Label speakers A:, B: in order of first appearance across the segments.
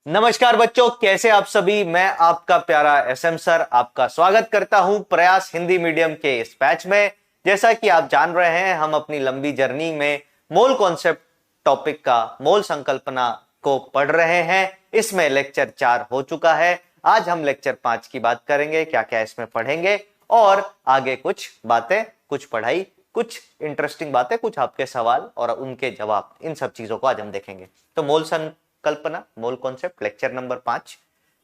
A: नमस्कार बच्चों, कैसे आप सभी। मैं आपका प्यारा एसएम सर आपका स्वागत करता हूं प्रयास हिंदी मीडियम के इस बैच में। जैसा कि आप जान रहे हैं, हम अपनी लंबी जर्नी में मोल कॉन्सेप्ट टॉपिक का मोल संकल्पना को पढ़ रहे हैं। इसमें लेक्चर 4 हो चुका है। आज हम लेक्चर 5 की बात करेंगे, क्या क्या इसमें पढ़ेंगे और आगे कुछ बातें, कुछ पढ़ाई, कुछ इंटरेस्टिंग बातें, कुछ आपके सवाल और उनके जवाब, इन सब चीजों को आज हम देखेंगे। तो मोल कल्पना, मोल कॉन्सेप्ट, लेक्चर नंबर 5।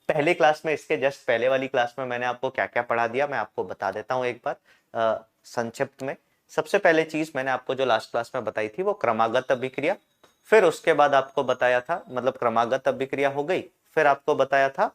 A: पहली क्लास में, इसके जस्ट पहले वाली क्लास में मैंने आपको क्या क्या पढ़ा दिया मैं आपको बता देता हूं एक बार संक्षिप्त में। सबसे पहले चीज मैंने आपको जो लास्ट क्लास में बताई थी वो क्रमागत अभिक्रिया। फिर उसके बाद आपको बताया था, मतलब क्रमागत अभिक्रिया हो गई, फिर आपको बताया था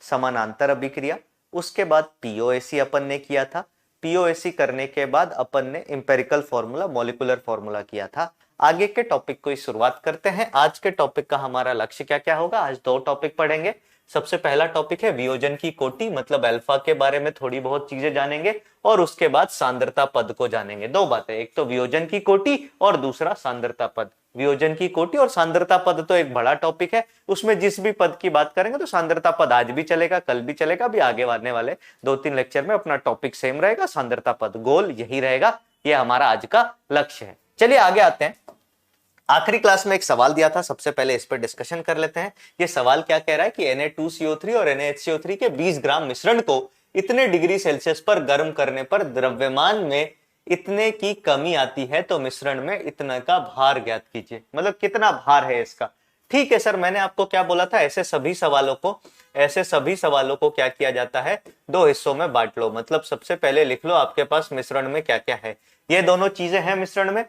A: समानांतर अभिक्रिया। उसके बाद पीओएसी अपन ने किया था। पीओएसी करने के बाद अपन ने इंपेरिकल फॉर्मूला, मॉलिक्यूलर फॉर्मूला किया था। आगे के टॉपिक को शुरुआत करते हैं। आज के टॉपिक का हमारा लक्ष्य क्या क्या होगा। आज 2 टॉपिक पढ़ेंगे। सबसे पहला टॉपिक है वियोजन की कोटि, मतलब अल्फा के बारे में थोड़ी बहुत चीजें जानेंगे और उसके बाद सांद्रता पद को जानेंगे। 2 बातें, एक तो वियोजन की कोटि और दूसरा सांद्रता पद। वियोजन की कोटि और सांद्रता पद तो एक बड़ा टॉपिक है, उसमें जिस भी पद की बात करेंगे तो सांद्रता पद आज भी चलेगा, कल भी चलेगा, भी आगे आने वाले 2-3 लेक्चर में अपना टॉपिक सेम रहेगा, सांद्रता पद, गोल यही रहेगा। ये हमारा आज का लक्ष्य है। चलिए आगे आते हैं। आखिरी क्लास में एक सवाल दिया था, सबसे पहले इस पर डिस्कशन कर लेते हैं। ये सवाल क्या कह रहा है कि Na2CO3 और NaHCO3 के 20 ग्राम मिश्रण को इतने डिग्री सेल्सियस पर गर्म करने पर द्रव्यमान में इतने की कमी आती है, तो मिश्रण में इतना का भार ज्ञात कीजिए। मतलब कितना भार है इसका। ठीक है सर, मैंने आपको क्या बोला था, ऐसे सभी सवालों को क्या किया जाता है, 2 हिस्सों में बांट लो। मतलब सबसे पहले लिख लो आपके पास मिश्रण में क्या क्या है। ये दोनों चीजें हैं मिश्रण में।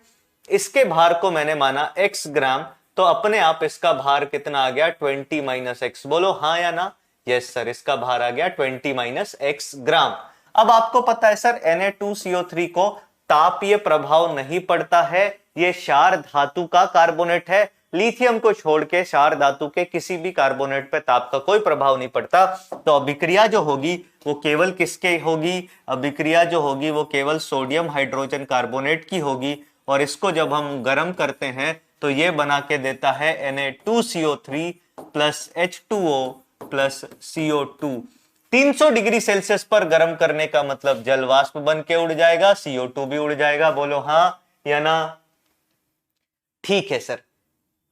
A: इसके भार को मैंने माना x ग्राम, तो अपने आप इसका भार कितना आ गया, 20 - x। बोलो हाँ या ना। यस सर, इसका भार आ गया 20 - x ग्राम। अब आपको पता है सर, Na2CO3 को तापीय प्रभाव नहीं पड़ता है, ये क्षार धातु का कार्बोनेट है। लिथियम को छोड़ के क्षार धातु के किसी भी कार्बोनेट पे ताप का कोई प्रभाव नहीं पड़ता। तो अभिक्रिया जो होगी वो केवल किसके होगी, अभिक्रिया जो होगी वो केवल सोडियम हाइड्रोजन कार्बोनेट की होगी। और इसको जब हम गर्म करते हैं तो ये बना के देता है Na2CO3 plus H2O plus CO2। 300 degree Celsius पर गर्म करने का मतलब जल वाष्प बन के उड़ जाएगा, CO2 भी उड़ जाएगा। बोलो हाँ या ना। ठीक है सर।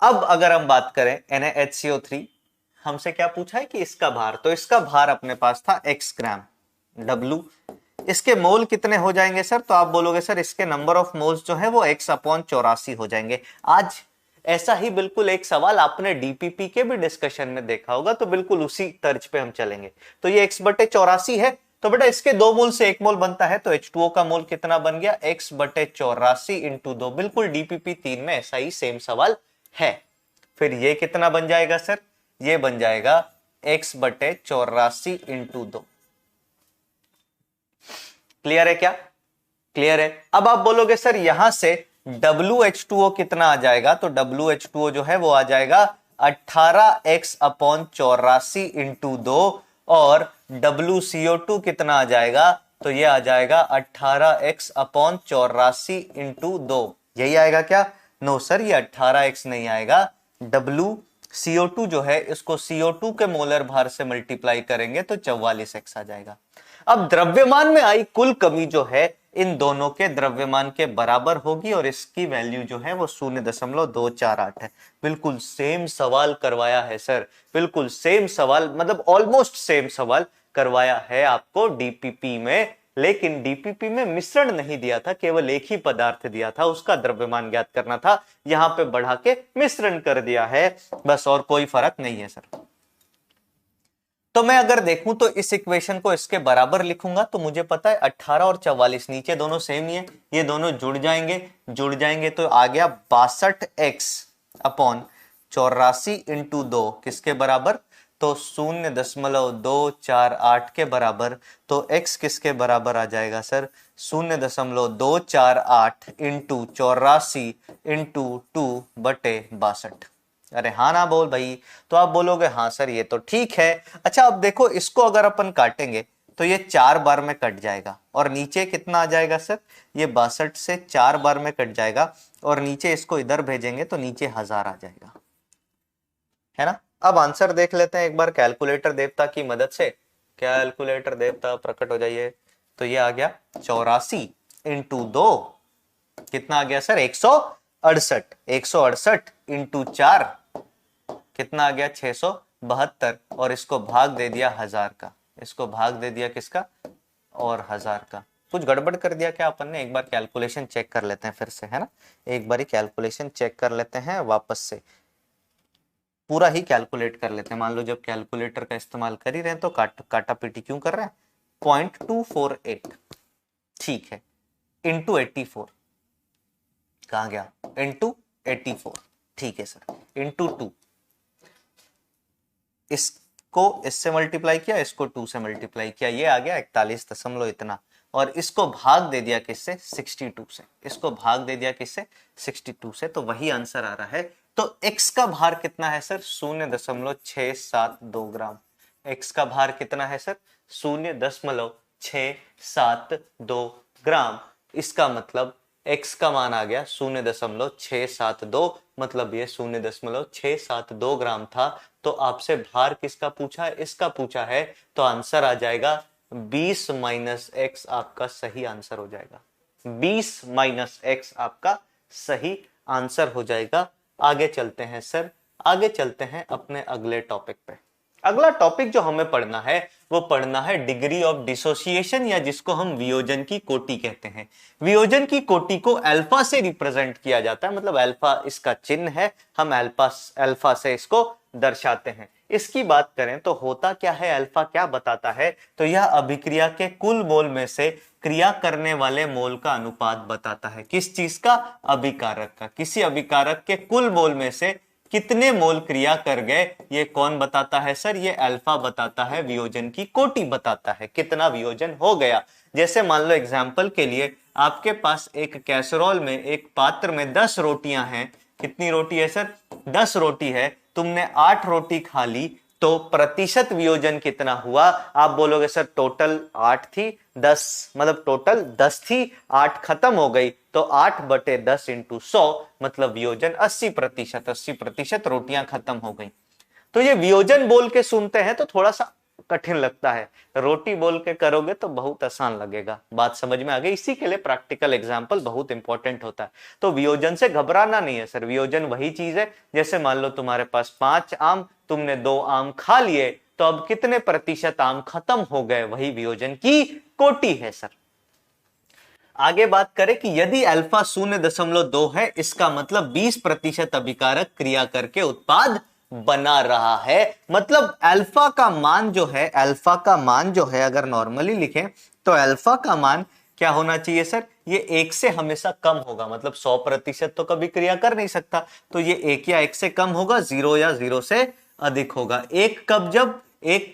A: अब अगर हम बात करें NaHCO3, हमसे क्या पूछा है कि इसका भार, तो इसका भार अपने पास था x ग्राम W। इसके मोल कितने हो जाएंगे सर, तो आप बोलोगे सर इसके नंबर ऑफ मोल्स जो है वो x/84 हो जाएंगे। आज ऐसा ही बिल्कुल एक सवाल आपने डीपीपी के भी डिस्कशन में देखा होगा, तो बिल्कुल उसी तर्ज पे हम चलेंगे। तो ये x/84 है, तो बेटा इसके 2 मोल से 1 मोल बनता है, तो H2O का मोल कितना बन गया, x/84 इंटू 2। बिल्कुल डीपीपी 3 में ऐसा ही सेम सवाल है। फिर ये कितना बन जाएगा सर, ये बन जाएगा x/84 इंटू 2। क्लियर है क्या, क्लियर है। अब आप बोलोगे सर यहां से WH2O कितना आ जाएगा, तो WH2O जो है वो आ जाएगा 18x/84 इंटू 2। और WCO2 कितना आ जाएगा, तो ये आ जाएगा 18x/84 इंटू 2। यही आएगा क्या, नो सर ये 18x नहीं आएगा। WCO2 जो है इसको CO2 के मोलर भार से मल्टीप्लाई करेंगे तो 44x आ जाएगा। अब द्रव्यमान में आई कुल कमी जो है इन दोनों के द्रव्यमान के बराबर होगी और इसकी वैल्यू जो है वो 0.248 है। बिल्कुल सेम सवाल करवाया है सर, बिल्कुल सेम सवाल, मतलब ऑलमोस्ट सेम सवाल करवाया है आपको डीपीपी में। लेकिन डीपीपी में मिश्रण नहीं दिया था, केवल एक ही पदार्थ दिया था, उसका द्रव्यमान ज्ञात करना था। यहां पे बढ़ा के मिश्रण कर दिया है बस, और कोई फर्क नहीं है सर। तो मैं अगर देखूं तो इस इक्वेशन को इसके बराबर लिखूंगा, तो मुझे पता है 18 और 44 नीचे दोनों सेम ही है, ये दोनों जुड़ जाएंगे तो आ गया 62x/84 इंटू 2 किसके बराबर, तो 0.248 के बराबर। तो x किसके बराबर आ जाएगा सर, 0.248 इंटू 84 इंटू 2/62। अरे हाँ ना बोल भाई, तो आप बोलोगे हाँ सर ये तो ठीक है। अच्छा अब देखो, इसको अगर अपन काटेंगे तो ये 4 बार में कट जाएगा और नीचे कितना आ जाएगा सर, ये 62 से 4 बार में कट जाएगा और नीचे इसको इधर भेजेंगे तो नीचे 1000 आ जाएगा। है ना। अब आंसर देख लेते हैं एक बार कैलकुलेटर देवता की मदद से। कैलकुलेटर देवता प्रकट हो जाइए। तो ये आ गया 84 इंटू 2, कितना आ गया सर 168। 168 इंटू 4 कितना आ गया 672, और इसको भाग दे दिया 1000 का। इसको भाग दे दिया किसका, और 1000 का। कुछ गड़बड़ कर दिया क्या अपन ने, एक बार कैलकुलेशन चेक कर लेते हैं फिर से, है ना। एक बार कैलकुलेशन चेक कर लेते हैं वापस से, पूरा ही कैलकुलेट कर लेते हैं। मान लो जब कैलकुलेटर का इस्तेमाल कर ही रहे हैं तो काटा पीटी क्यों कर रहे हैं। 0.248 ठीक है, इंटू 84 कहाँ गया, इंटू 84 ठीक है सर, इंटू 2, इसको इससे मल्टीप्लाई किया, इसको 2 से मल्टीप्लाई किया, ये आ गया 41 दशमलव इतना, और इसको भाग दे दिया किससे 62 से। इसको भाग दे दिया किससे 62 से, तो वही आंसर आ रहा है। तो x का भार कितना है सर 0.672 ग्राम। x का भार कितना है सर 0.672 ग्राम। इसका मतलब x का मान आ गया 0.672, मतलब ये 0.672 ग्राम था। तो आपसे भार किसका पूछा है, इसका पूछा है, तो आंसर आ जाएगा 20 माइनस एक्स आपका सही आंसर हो जाएगा। 20 माइनस एक्स आपका सही आंसर हो जाएगा। आगे चलते हैं सर, आगे चलते हैं अपने अगले टॉपिक पे। अगला टॉपिक जो हमें पढ़ना है वो पढ़ना है डिग्री ऑफ डिसोसिएशन, या जिसको हम वियोजन की कोटि कहते हैं। वियोजन की कोटि को अल्फा से रिप्रेजेंट किया जाता है, मतलब अल्फा इसका चिन्ह है, हम अल्फा से इसको दर्शाते हैं। इसकी बात करें तो होता क्या है, अल्फा क्या बताता है, तो यह अभिक्रिया के कुल मोल में से क्रिया करने वाले मोल का अनुपात बताता है। किस चीज का, अभिकारक का। किसी अभिकारक के कुल मोल में से कितने मोल क्रिया कर गए, ये कौन बताता है सर, ये अल्फा बताता है, वियोजन की कोटि बताता है, कितना वियोजन हो गया। जैसे मान लो एग्जाम्पल के लिए आपके पास एक कैसरोल में, एक पात्र में 10 रोटियां हैं। कितनी रोटी है सर, 10 रोटी है, तुमने 8 रोटी खा ली, तो प्रतिशत वियोजन कितना हुआ। आप बोलोगे सर टोटल 8 थी, 10 मतलब टोटल 10 थी, 8 खत्म हो गई, तो 8/10 इंटू 100 मतलब वियोजन 80%। 80% रोटियां खत्म हो गई। तो ये वियोजन बोल के सुनते हैं तो थोड़ा सा कठिन लगता है, रोटी बोल के करोगे तो बहुत आसान लगेगा। बात समझ में आ गई। इसी के लिए प्रैक्टिकल एग्जांपल बहुत इंपॉर्टेंट होता है। तो वियोजन से घबराना नहीं है सर। वियोजन वही चीज है, जैसे मान लो तुम्हारे पास 5 आम, तुमने 2 आम खा लिए, तो अब कितने प्रतिशत आम खत्म हो गए, वही वियोजन की कोटि है सर। आगे बात करें कि यदि अल्फा 0.2 है, इसका मतलब 20% अभिकारक क्रिया करके उत्पाद बना रहा है। मतलब अल्फा का मान जो है, अल्फा का मान जो है, अगर नॉर्मली लिखें तो अल्फा का मान क्या होना चाहिए सर, ये 1 से हमेशा कम होगा। मतलब 100% तो कभी क्रिया कर नहीं सकता, तो ये 1 या 1 से कम होगा, 0 या 0 से अधिक होगा। एक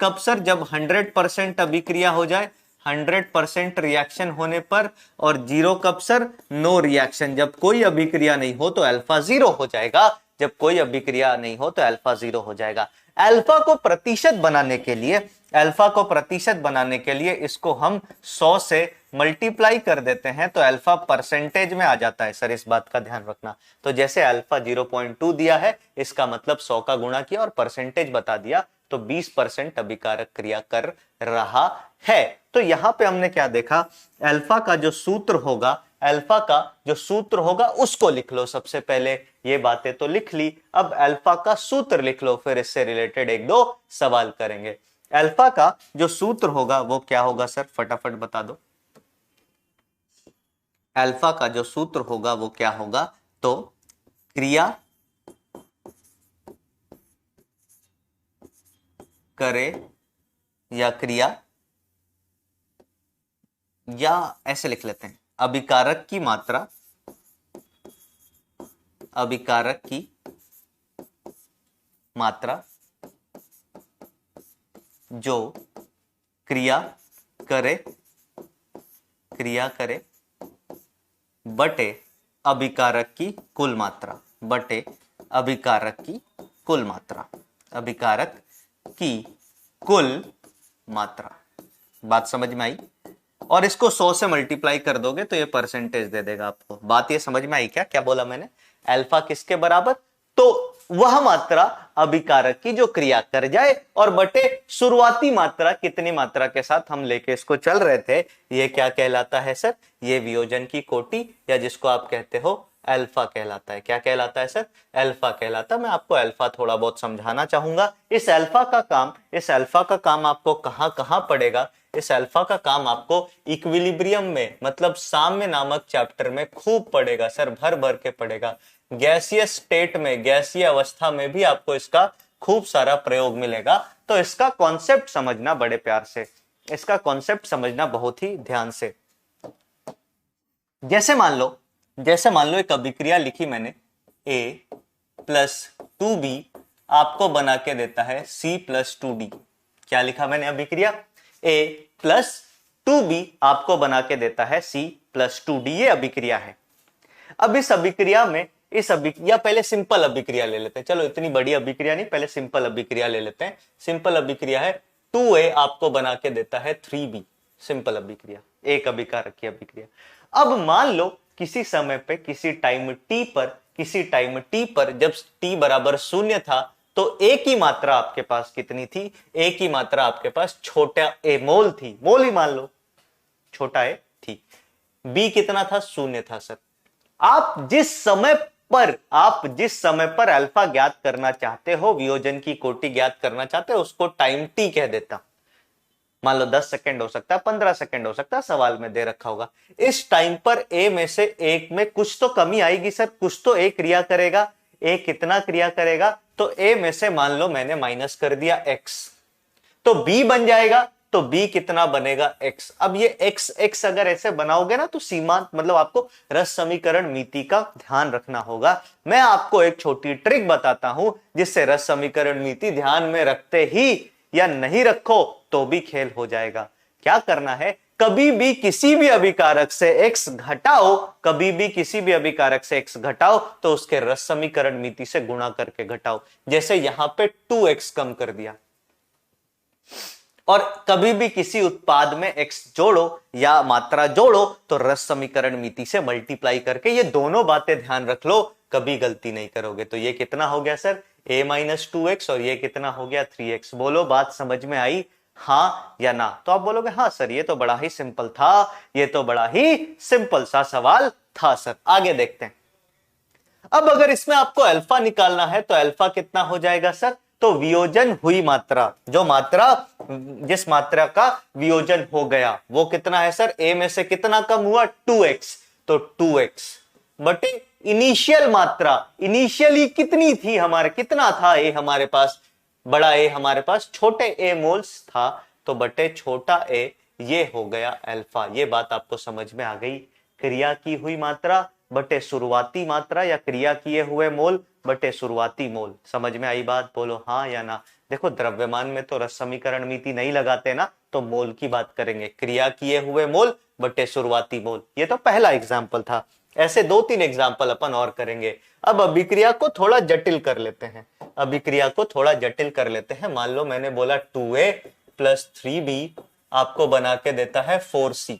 A: कप सर जब 100% अभिक्रिया हो जाए, 100% रिएक्शन होने पर, और 0 कप सर नो रिएक्शन, जब कोई अभिक्रिया नहीं हो तो अल्फा 0 हो जाएगा। जब कोई अभिक्रिया नहीं हो तो अल्फा 0 हो जाएगा। अल्फा को प्रतिशत बनाने के लिए, अल्फा को प्रतिशत बनाने के लिए इसको हम 100 से मल्टीप्लाई कर देते हैं, तो अल्फा परसेंटेज में आ जाता है सर। इस बात का ध्यान रखना। तो जैसे अल्फा 0.2 दिया है, इसका मतलब 100 का गुणा किया और परसेंटेज बता दिया, तो 20% अभिकारक क्रिया कर रहा है। तो यहां पे हमने क्या देखा, अल्फा का जो सूत्र होगा, अल्फा का जो सूत्र होगा उसको लिख लो। सबसे पहले ये बातें तो लिख ली, अब अल्फा का सूत्र लिख लो, फिर इससे रिलेटेड 1-2 सवाल करेंगे। अल्फा का जो सूत्र होगा वो क्या होगा सर, फटाफट बता दो। अल्फा का जो सूत्र होगा वो क्या होगा, तो क्रिया करे या क्रिया, या ऐसे लिख लेते हैं, अभिकारक की मात्रा, अभिकारक की मात्रा जो क्रिया करे बटे अभिकारक की कुल मात्रा, बटे अभिकारक की कुल मात्रा, अभिकारक की कुल मात्रा। बात समझ में आई। और इसको 100 से मल्टीप्लाई कर दोगे तो ये परसेंटेज दे देगा आपको। बात ये समझ में आई क्या, क्या बोला मैंने, अल्फा किसके बराबर, तो वह मात्रा अभिकारक की जो क्रिया कर जाए और बटे शुरुआती मात्रा कितनी मात्रा के साथ हम लेके इसको चल रहे थे, ये क्या कहलाता है सर? ये वियोजन की कोटि या जिसको आप कहते हो अल्फा कहलाता है। क्या कहलाता है सर? अल्फा कहलाता है। मैं आपको अल्फा थोड़ा बहुत समझाना चाहूंगा। इस अल्फा का काम आपको कहां कहां पड़ेगा? इस अल्फा का काम आपको इक्विलिब्रियम में, मतलब साम्य नामक चैप्टर में खूब पड़ेगा सर, भर भर के पड़ेगा। गैसीय स्टेट में, गैसीय अवस्था में भी आपको इसका खूब सारा प्रयोग मिलेगा। तो इसका कॉन्सेप्ट समझना बड़े प्यार से, इसका कॉन्सेप्ट समझना बहुत ही ध्यान से। जैसे मान लो एक अभिक्रिया लिखी मैंने, A प्लस 2B आपको बना के देता है C प्लस 2D। क्या लिखा मैंने अभिक्रिया? A प्लस 2B आपको बना के देता है C प्लस 2D। ये अभिक्रिया है। अब इस अभिक्रिया में, पहले सिंपल अभिक्रिया ले लेते हैं। चलो इतनी बड़ी अभिक्रिया नहीं, पहले सिंपल अभिक्रिया ले लेते हैं। सिंपल अभिक्रिया है 2A आपको बना के देता है 3B। सिंपल अभिक्रिया, एक अभिकारक की अभिक्रिया। अब मान लो किसी समय पे, किसी टाइम t पर जब t बराबर 0 था तो A की मात्रा आपके पास कितनी थी? A की मात्रा आपके पास छोटा a मोल थी, मोल ही मान लो, छोटा a थी। B कितना था? 0 था सर। आप जिस समय पर अल्फा ज्ञात करना चाहते हो, वियोजन की कोटि ज्ञात करना चाहते हो, उसको टाइम t कह देता। मान लो 10 सेकंड हो सकता है, 15 सेकंड हो सकता है, सवाल में दे रखा होगा। इस टाइम पर A में से एक में कुछ तो कमी आएगी सर, कुछ तो A क्रिया करेगा। A कितना क्रिया करेगा? तो A में से मान लो मैंने माइनस कर दिया x, तो B बन जाएगा। तो B कितना बनेगा? x। अब ये x अगर ऐसे बनाओगे ना तो सीमांत, मतलब आपको रस समीकरण मिति का ध्यान रखना होगा। मैं आपको एक छोटी ट्रिक बताता हूं जिससे रस समीकरण मिति ध्यान में रखते ही या नहीं रखो तो भी खेल हो जाएगा। क्या करना है? कभी भी किसी भी अभिकारक से x घटाओ, तो उसके रस समीकरण मिति से गुणा करके घटाओ। जैसे यहां पे 2x कम कर दिया, और कभी भी किसी उत्पाद में x जोड़ो या मात्रा जोड़ो तो रस समीकरण मिति से मल्टीप्लाई करके, ये दोनों बातें ध्यान रख लो, कभी गलती नहीं करोगे। तो ये कितना हो गया सर? a माइनस 2x, और ये कितना हो गया? 3x। बोलो बात समझ में आई, हाँ या ना? तो आप बोलोगे हाँ सर, ये तो बड़ा ही सिंपल था, ये तो बड़ा ही सिंपल सा सवाल था सर। आगे देखते हैं। अब अगर इसमें आपको अल्फा निकालना है तो अल्फा कितना हो जाएगा सर? तो वियोजन हुई मात्रा, जिस मात्रा का वियोजन हो गया वो कितना है सर? A में से कितना कम हुआ? 2x। तो 2x बटे इनिशियल मात्रा, इनिशियली कितनी थी हमारे, कितना था A हमारे पास? बड़ा A हमारे पास छोटे a मोल्स था, तो बटे छोटा a, ये हो गया अल्फा। ये बात आपको समझ में आ गई। क्रिया की हुई मात्रा बटे शुरुआती मात्रा, या क्रिया किए हुए मोल बटे शुरुआती मोल। समझ में आई बात? बोलो हाँ या ना। देखो द्रव्यमान में तो रस समीकरण मिति नहीं लगाते ना, तो मोल की बात करेंगे। क्रिया किए हुए मोल बटे शुरुआती मोल। ये तो पहला एग्जाम्पल था। ऐसे 2-3 एग्जाम्पल अपन और करेंगे। अब अभिक्रिया को थोड़ा जटिल कर लेते हैं। मान लो मैंने बोला 2a प्लस 3b आपको बना के देता है 4c।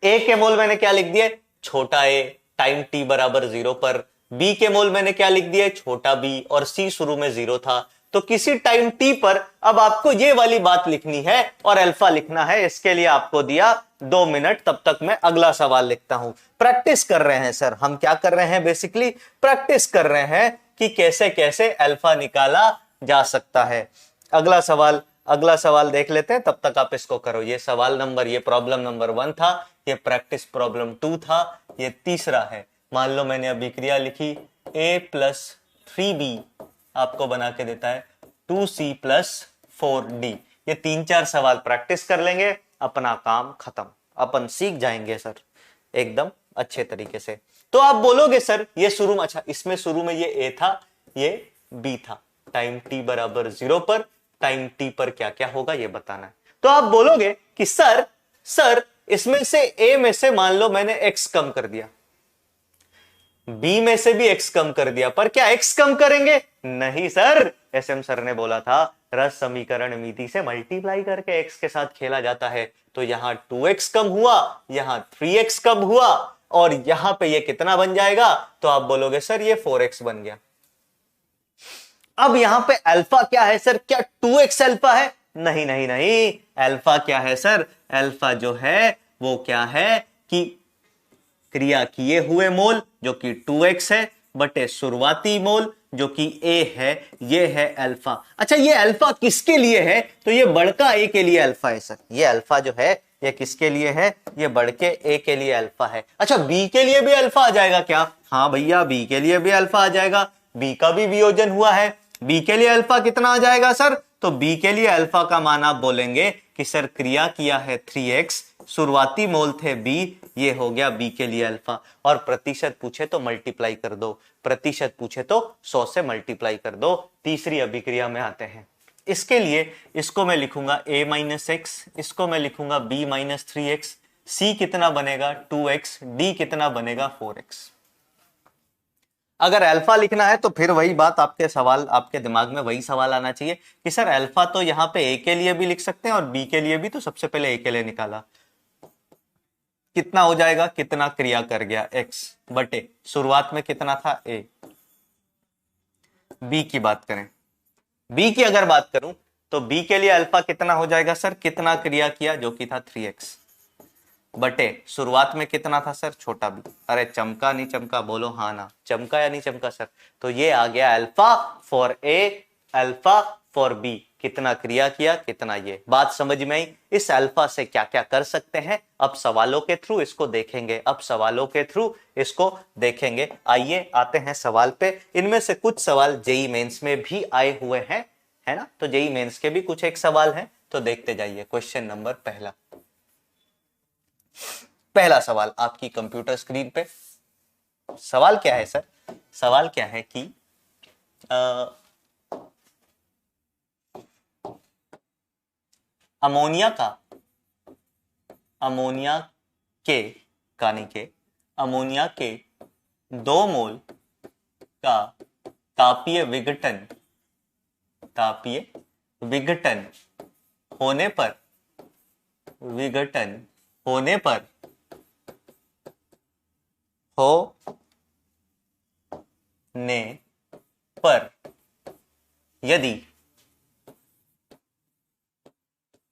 A: A के मोल मैंने क्या लिख दिए? छोटा a, टाइम t बराबर 0 पर। B के मोल मैंने क्या लिख दिया? छोटा b, और C शुरू में 0 था। तो किसी टाइम t पर अब आपको ये वाली बात लिखनी है और अल्फा लिखना है। इसके लिए आपको दिया 2 मिनट, तब तक मैं अगला सवाल लिखता हूं। प्रैक्टिस कर रहे हैं सर, हम क्या कर रहे हैं? बेसिकली प्रैक्टिस कर रहे हैं कि कैसे कैसे अल्फा निकाला जा सकता है। अगला सवाल देख लेते हैं, तब तक आप इसको करो। ये प्रॉब्लम नंबर 1 था, ये प्रैक्टिस प्रॉब्लम 2 था, ये तीसरा है। मान लो मैंने अभिक्रिया लिखी a प्लस 3b आपको बना के देता है 2c प्लस 4d। ये 3-4 सवाल प्रैक्टिस कर लेंगे, अपना काम खत्म, अपन सीख जाएंगे सर एकदम अच्छे तरीके से। तो आप बोलोगे सर ये शुरू में, अच्छा इसमें शुरू में ये a था, ये b था। टाइम t बराबर 0 पर, टाइम t पर क्या क्या होगा ये बताना है। तो आप बोलोगे कि सर इसमें से a में से मान लो मैंने x कम कर दिया, b में से भी x कम कर दिया, पर क्या x कम करेंगे? नहीं सर, एसएम सर ने बोला था रस समीकरण मिति से मल्टीप्लाई करके x के साथ खेला जाता है। तो यहां 2x कम हुआ, यहां 3x कम हुआ। और यहां पे ये कितना बन जाएगा, तो आप बोलोगे सर ये 4x बन गया। अब यहां पे अल्फा क्या है सर, क्या 2x अल्फा है? नहीं नहीं नहीं, अल्फा क्या है सर, अल्फा जो है वो क्या है कि क्रिया किए हुए मोल जो कि 2x है बटे शुरुआती मोल जो कि a है, ये है अल्फा। अच्छा ये अल्फा किसके लिए है, तो ये बड़का a के लिए अल्फा है सर, ये अल्फा जो है ये किसके लिए है, ये बढ़के a के लिए अल्फा है। अच्छा b के लिए भी अल्फा आ जाएगा क्या, हाँ भैया b के लिए भी अल्फा आ जाएगा, b का भी वियोजन हुआ है, b के लिए अल्फा कितना आ जाएगा सर, तो b के लिए अल्फा का मान आप बोलेंगे कि सर क्रिया किया है 3x, शुरुआती मोल थे b, ये हो गया b के लिए अल्फा। और प्रतिशत पूछे तो मल्टीप्लाई कर दो, प्रतिशत पूछे तो 100 से मल्टीप्लाई कर दो। तीसरी अभिक्रिया में आते हैं, इसके लिए इसको मैं लिखूंगा a माइनस एक्स, इसको मैं लिखूंगा b माइनस 3x, c कितना बनेगा 2x, d कितना बनेगा 4x। अगर अल्फा लिखना है तो फिर वही बात आपके सवाल, आपके दिमाग में वही सवाल आना चाहिए कि सर अल्फा तो यहाँ पे a के लिए भी लिख सकते हैं और b के लिए भी, तो सबसे पहले a के लिए निकाला, कितना हो जाएगा, कितना क्रिया कर गया x बटे शुरुआत में कितना था a। b की बात करें, b की अगर बात करूं तो b के लिए अल्फा कितना हो जाएगा सर, कितना क्रिया किया जो कि था 3x बटे शुरुआत में कितना था सर, छोटा b। अरे चमका नहीं चमका, बोलो हाँ ना, चमका या नहीं चमका सर, तो ये आ गया alpha for a, alpha for b, कितना क्रिया किया कितना ये। बात समझ में आई, इस अल्फा से क्या क्या कर सकते हैं, अब सवालों के थ्रू इसको देखेंगे, अब सवालों के थ्रू इसको देखेंगे। आइए आते हैं सवाल पे, इनमें से कुछ सवाल जेई मेंस में भी आए हुए हैं, है ना, तो जेई मेंस के भी कुछ एक सवाल हैं, तो देखते जाइए। क्वेश्चन नंबर पहला सवाल आपकी कंप्यूटर स्क्रीन पे, सवाल क्या है सर, सवाल क्या है कि अमोनिया के 2 मोल का तापीय विघटन होने पर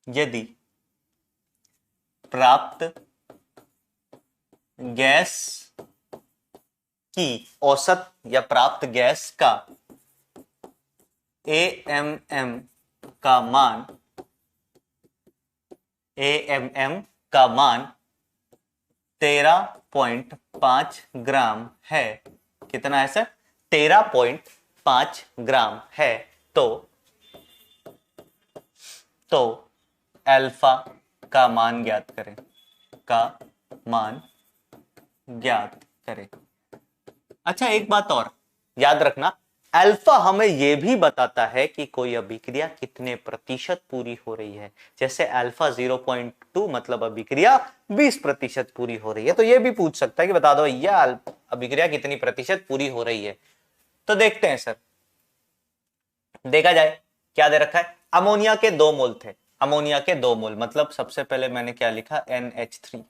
A: यदि प्राप्त गैस की औसत या प्राप्त गैस का AMM का मान 13.5 ग्राम है, कितना है सर, 13.5 ग्राम है, तो अल्फा का मान ज्ञात करें। अच्छा एक बात और याद रखना, अल्फा हमें यह भी बताता है कि कोई अभिक्रिया कितने प्रतिशत पूरी हो रही है। जैसे अल्फा 0.2 मतलब अभिक्रिया 20% पूरी हो रही है, तो यह भी पूछ सकता है कि बता दो भैया अभिक्रिया कितनी प्रतिशत पूरी हो रही है। तो देखते हैं सर, देखा जाए क्या दे रखा है, अमोनिया के 2 मोल थे, अमोनिया के 2 मोल मतलब सबसे पहले मैंने क्या लिखा NH3,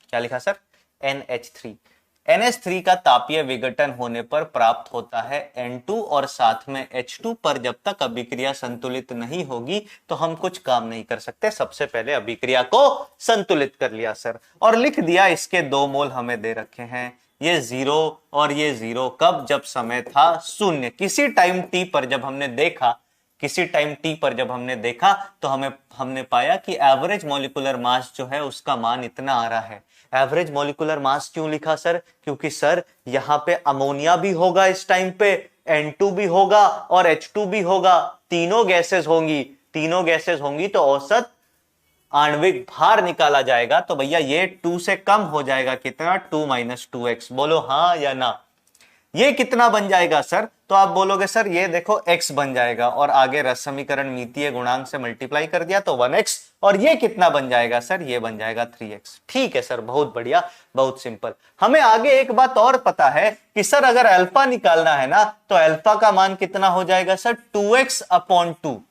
A: क्या लिखा सर NH3 का तापीय विघटन होने पर प्राप्त होता है N2 और साथ में H2 पर जब तक अभिक्रिया संतुलित नहीं होगी तो हम कुछ काम नहीं कर सकते। सबसे पहले अभिक्रिया को संतुलित कर लिया सर और लिख दिया, इसके 2 मोल हमें दे रखे हैं, ये 0 और ये 0, कब, जब समय था 0। किसी टाइम t पर जब हमने देखा तो हमने पाया कि एवरेज मॉलिक्यूलर मास जो है उसका मान इतना आ रहा है। एवरेज मॉलिक्यूलर मास क्यों लिखा सर, क्योंकि सर यहां पे अमोनिया भी होगा इस टाइम पे, N2 भी होगा और H2 भी होगा, तीनों गैसेस होंगी तो औसत आणविक भार निकाला जाएगा। तो भैया ये 2 से कम हो जाएगा, कितना, 2 - 2x, बोलो हाँ या ना। ये कितना बन जाएगा सर, तो आप बोलोगे सर ये देखो x बन जाएगा और आगे रस समीकरण मितीय गुणांक से मल्टीप्लाई कर दिया तो 1x, और ये कितना बन जाएगा सर, ये बन जाएगा 3x। ठीक है सर, बहुत बढ़िया, बहुत सिंपल। हमें आगे एक बात और पता है कि सर अगर अल्फा निकालना है ना तो अल्फा का मान कितना हो जाएगा सर, 2x/2,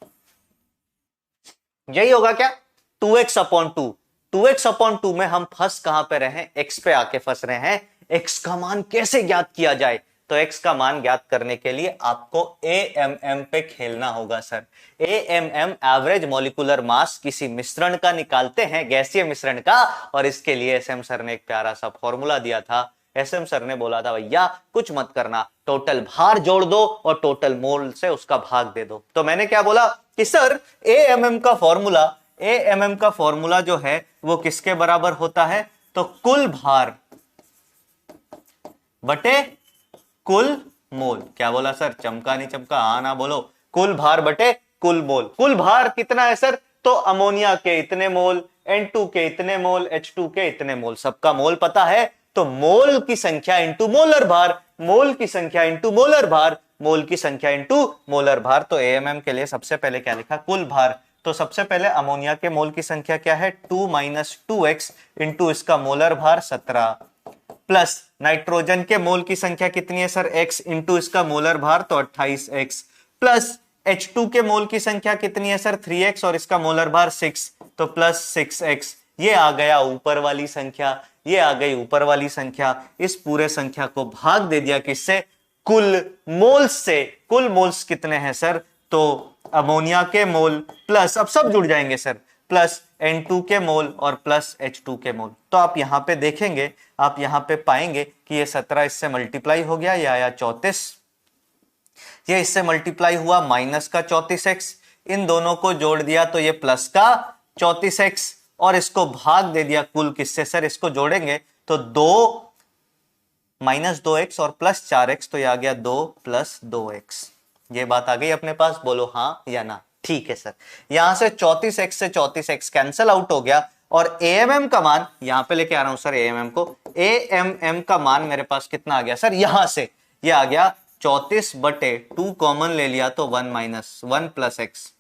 A: यही होगा क्या, 2x/2। 2x/2 में हम फंस कहां पे रहे, x पे आके फंस रहे हैं। x का मान कैसे ज्ञात किया जाए? तो x का मान ज्ञात करने के लिए आपको AMM पे खेलना होगा sir. AMM average molecular mass किसी मिश्रण का निकालते हैं, गैसीय मिश्रण का, और इसके लिए SM सर ने एक प्यारा सा फॉर्मूला दिया था। SM सर ने बोला था भैया कुछ मत करना, टोटल भार जोड़ दो और टोटल मोल से उसका भाग दे दो। तो मैंने क्या बोला कि सर AMM का फॉर्मूला जो है वो किसके बराबर होता है? तो कुल भार बटे कुल मोल। क्या बोला सर? चमका नहीं चमका? हाँ ना बोलो। कुल भार बटे कुल मोल। कुल भार कितना है सर? तो अमोनिया के इतने मोल, N2 के इतने मोल, H2 के इतने मोल, सबका मोल पता है। तो मोल की संख्या इंटू मोलर भार, मोल की संख्या इंटू मोलर भार, मोल की संख्या इंटू मोलर भार। तो AMM के लिए सबसे पहले क्या लिखा? कुल भार। तो सबसे पहले अमोनिया के मोल की संख्या क्या है? 2 - 2x इंटू इसका मोलर भार 17, प्लस नाइट्रोजन के मोल की संख्या कितनी है सर? x इंटू इसका मोलर भार तो 28x, प्लस H2 के मोल की संख्या कितनी है सर? 3x और इसका मोलर भार 6, तो प्लस 6x। ये आ गया ऊपर वाली संख्या, ये आ गई ऊपर वाली संख्या। इस पूरे संख्या को भाग दे दिया किससे? कुल मोल्स से। कुल मोल्स कितने हैं सर? तो अमोनिया के मोल प्लस, अब सब जुड़ जाएंगे सर, प्लस N2 के मोल और प्लस H2 के मोल। तो आप यहां पे देखेंगे, आप यहां पे पाएंगे कि ये 17 इससे मल्टीप्लाई हो गया, ये आया 34, ये इससे मल्टीप्लाई हुआ माइनस का 34x, इन दोनों को जोड़ दिया तो ये प्लस का 34x, और इसको भाग दे दिया कुल किससे सर? इसको जोड़ेंगे तो 2 - 2x और प्लस 4x, तो ये आ गया 2 + 2x। ये बात आ गई अपने पास? बोलो हाँ या ना। ठीक है सर। यहां से 34x से 34x कैंसल आउट हो गया, और AMM का मान यहां पे लेके आ रहा हूं सर। AMM को, AMM का मान मेरे पास कितना आ गया सर? यहां से ये आ गया 34/2, कॉमन ले लिया तो 1 - 1 + x,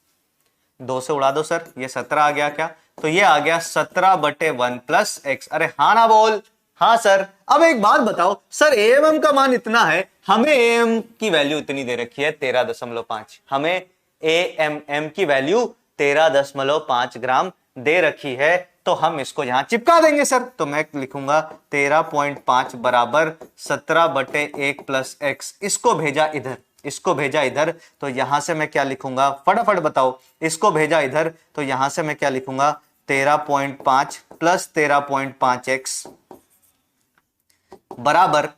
A: 2 से उड़ा दो सर, ये 17 आ गया क्या? तो ये आ गया 17/1 + x। अरे हाँ ना बोल? हाँ सर। अब एक बात बताओ सर, AMM का मान इतना है, हमें AMM की वैल्यू इतनी दे रखी है 13.5, हमें AMM की वैल्यू 13.5 ग्राम दे रखी है, तो हम इसको यहां चिपका देंगे सर। तो मैं लिखूंगा 13.5 बराबर 17/1 + x। इसको भेजा इधर, इसको भेजा इधर, तो यहां से मैं क्या लिखूंगा? फटाफट बताओ। इसको भेजा इधर तो यहां से मैं क्या लिखूंगा? 13.5 + 13.5x बराबर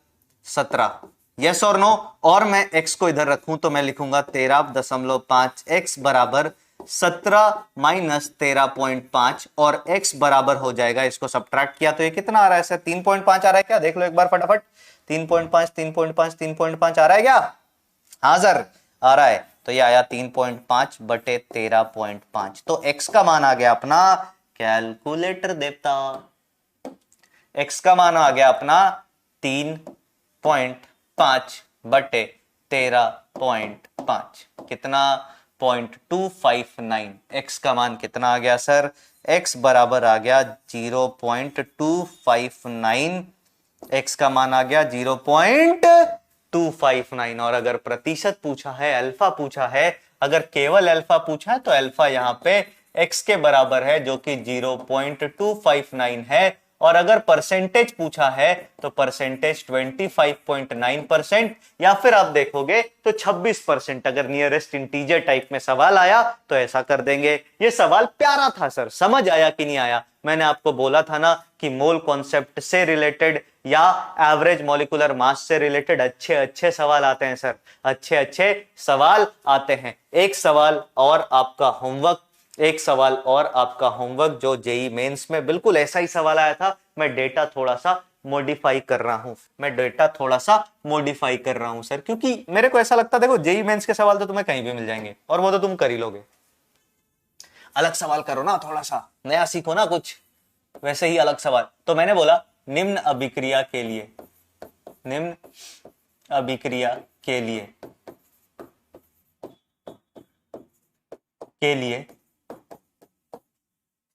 A: 17। यस और नो? और मैं x को इधर रखूं तो मैं लिखूंगा 13.5x बराबर 17 - 13.5, और x बराबर हो जाएगा, इसको सब्ट्रैक्ट किया तो ये कितना आ रहा है सर? 3.5 आ रहा है क्या? देख लो एक बार फटाफट। 3.5 3.5 3.5 आ रहा है क्या? हाँ सर आ रहा है। तो ये आया 3.5/13.5। तो x का मान आ गया अपना, कैलकुलेटर देवता, x का मान आ गया अपना 3.5/13.5। कितना? 0.259। x का मान कितना आ गया सर? x बराबर आ गया 0.259। x का मान आ गया 0.259। और अगर प्रतिशत पूछा है, अल्फा पूछा है, अगर केवल अल्फा पूछा है तो अल्फा यहां पे x के बराबर है जो कि 0.259 है, और अगर परसेंटेज पूछा है तो परसेंटेज 25.9%, या फिर आप देखोगे तो 26%। अगर नियरेस्ट इंटीजर टाइप में सवाल आया तो ऐसा कर देंगे। ये सवाल प्यारा था सर, समझ आया कि नहीं आया? मैंने आपको बोला था ना कि मोल कॉन्सेप्ट से रिलेटेड या एवरेज मॉलिक्यूलर मास से रिलेटेड अच्छे अच्छे सवाल आते हैं सर, अच्छे अच्छे सवाल आते हैं। एक सवाल और आपका होमवर्क, एक सवाल और आपका होमवर्क जो जेई मेंस में बिल्कुल ऐसा ही सवाल आया था। मैं डेटा थोड़ा सा मॉडिफाई कर रहा हूं, मैं डेटा थोड़ा सा मॉडिफाई कर रहा हूं सर, क्योंकि मेरे को ऐसा लगता है, देखो जेई मेंस के सवाल तो तुम्हें कहीं भी मिल जाएंगे और वो तो तुम कर ही लोगे। अलग सवाल करो ना, थोड़ा सा नया सीखो ना कुछ, वैसे ही अलग सवाल। तो मैंने बोला निम्न अभिक्रिया के लिए, निम्न अभिक्रिया के लिए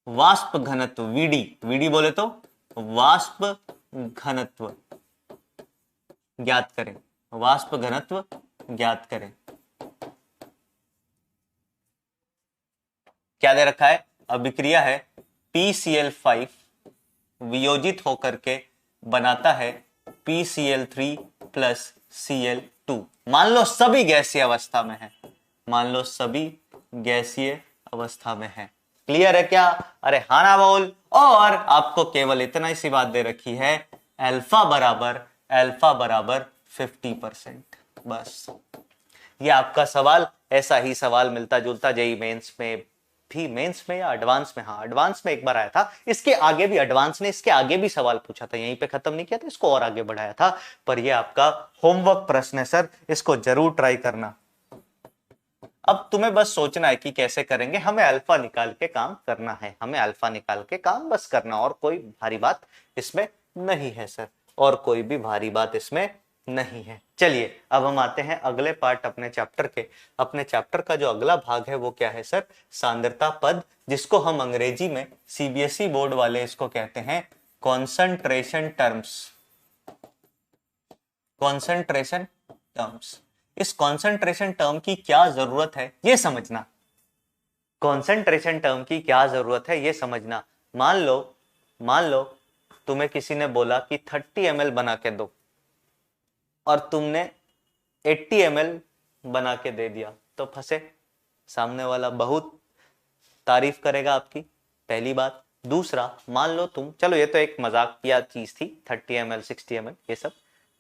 A: वाष्प घनत्व वीडी, वीडी बोले तो वाष्प घनत्व ज्ञात करें, वाष्प घनत्व ज्ञात करें। क्या दे रखा है? अभिक्रिया है PCl5 वियोजित होकर के बनाता है PCl3 प्लस Cl2। मान लो सभी गैसीय अवस्था में है, मान लो सभी गैसीय अवस्था में है। क्लियर है क्या? अरे हाँ ना बोल। और आपको केवल इतना सी बात दे रखी है, अल्फा बराबर 50%। बस ये आपका सवाल, ऐसा ही सवाल मिलता जुलता जेई मेंस में भी, मेंस में या एडवांस में, हाँ एडवांस में एक बार आया था। इसके आगे भी एडवांस ने इसके आगे भी सवाल पूछा था, यहीं पे खत्म नहीं किया था इसको, और आगे बढ़ाया था। पर ये आपका होमवर्क प्रश्न है सर, इसको जरूर ट्राई करना। अब तुम्हें बस सोचना है कि कैसे करेंगे, हमें अल्फा निकाल के काम करना है, हमें अल्फा निकाल के काम बस करना, और कोई भारी बात इसमें नहीं है सर, और कोई भी भारी बात इसमें नहीं है। चलिए अब हम आते हैं अगले पार्ट अपने चैप्टर के। अपने चैप्टर का जो अगला भाग है वो क्या है सर? सांद्रता पद, जिसको हम अंग्रेजी में सीबीएसई बोर्ड वाले इसको कहते हैं कॉन्सेंट्रेशन टर्म्स। कॉन्सेंट्रेशन टर्म्स, इस कॉन्सेंट्रेशन टर्म की क्या जरूरत है ये समझना। कॉन्सेंट्रेशन टर्म की क्या जरूरत है ये समझना। मान लो तुम्हें किसी ने बोला कि 30 ml बना के दो, और तुमने 80 ml बना के दे दिया, तो फंसे। सामने वाला बहुत तारीफ करेगा आपकी, पहली बात। दूसरा, मान लो तुम, चलो ये तो एक मजाकिया चीज थी 30 ml 60 ml ये सब,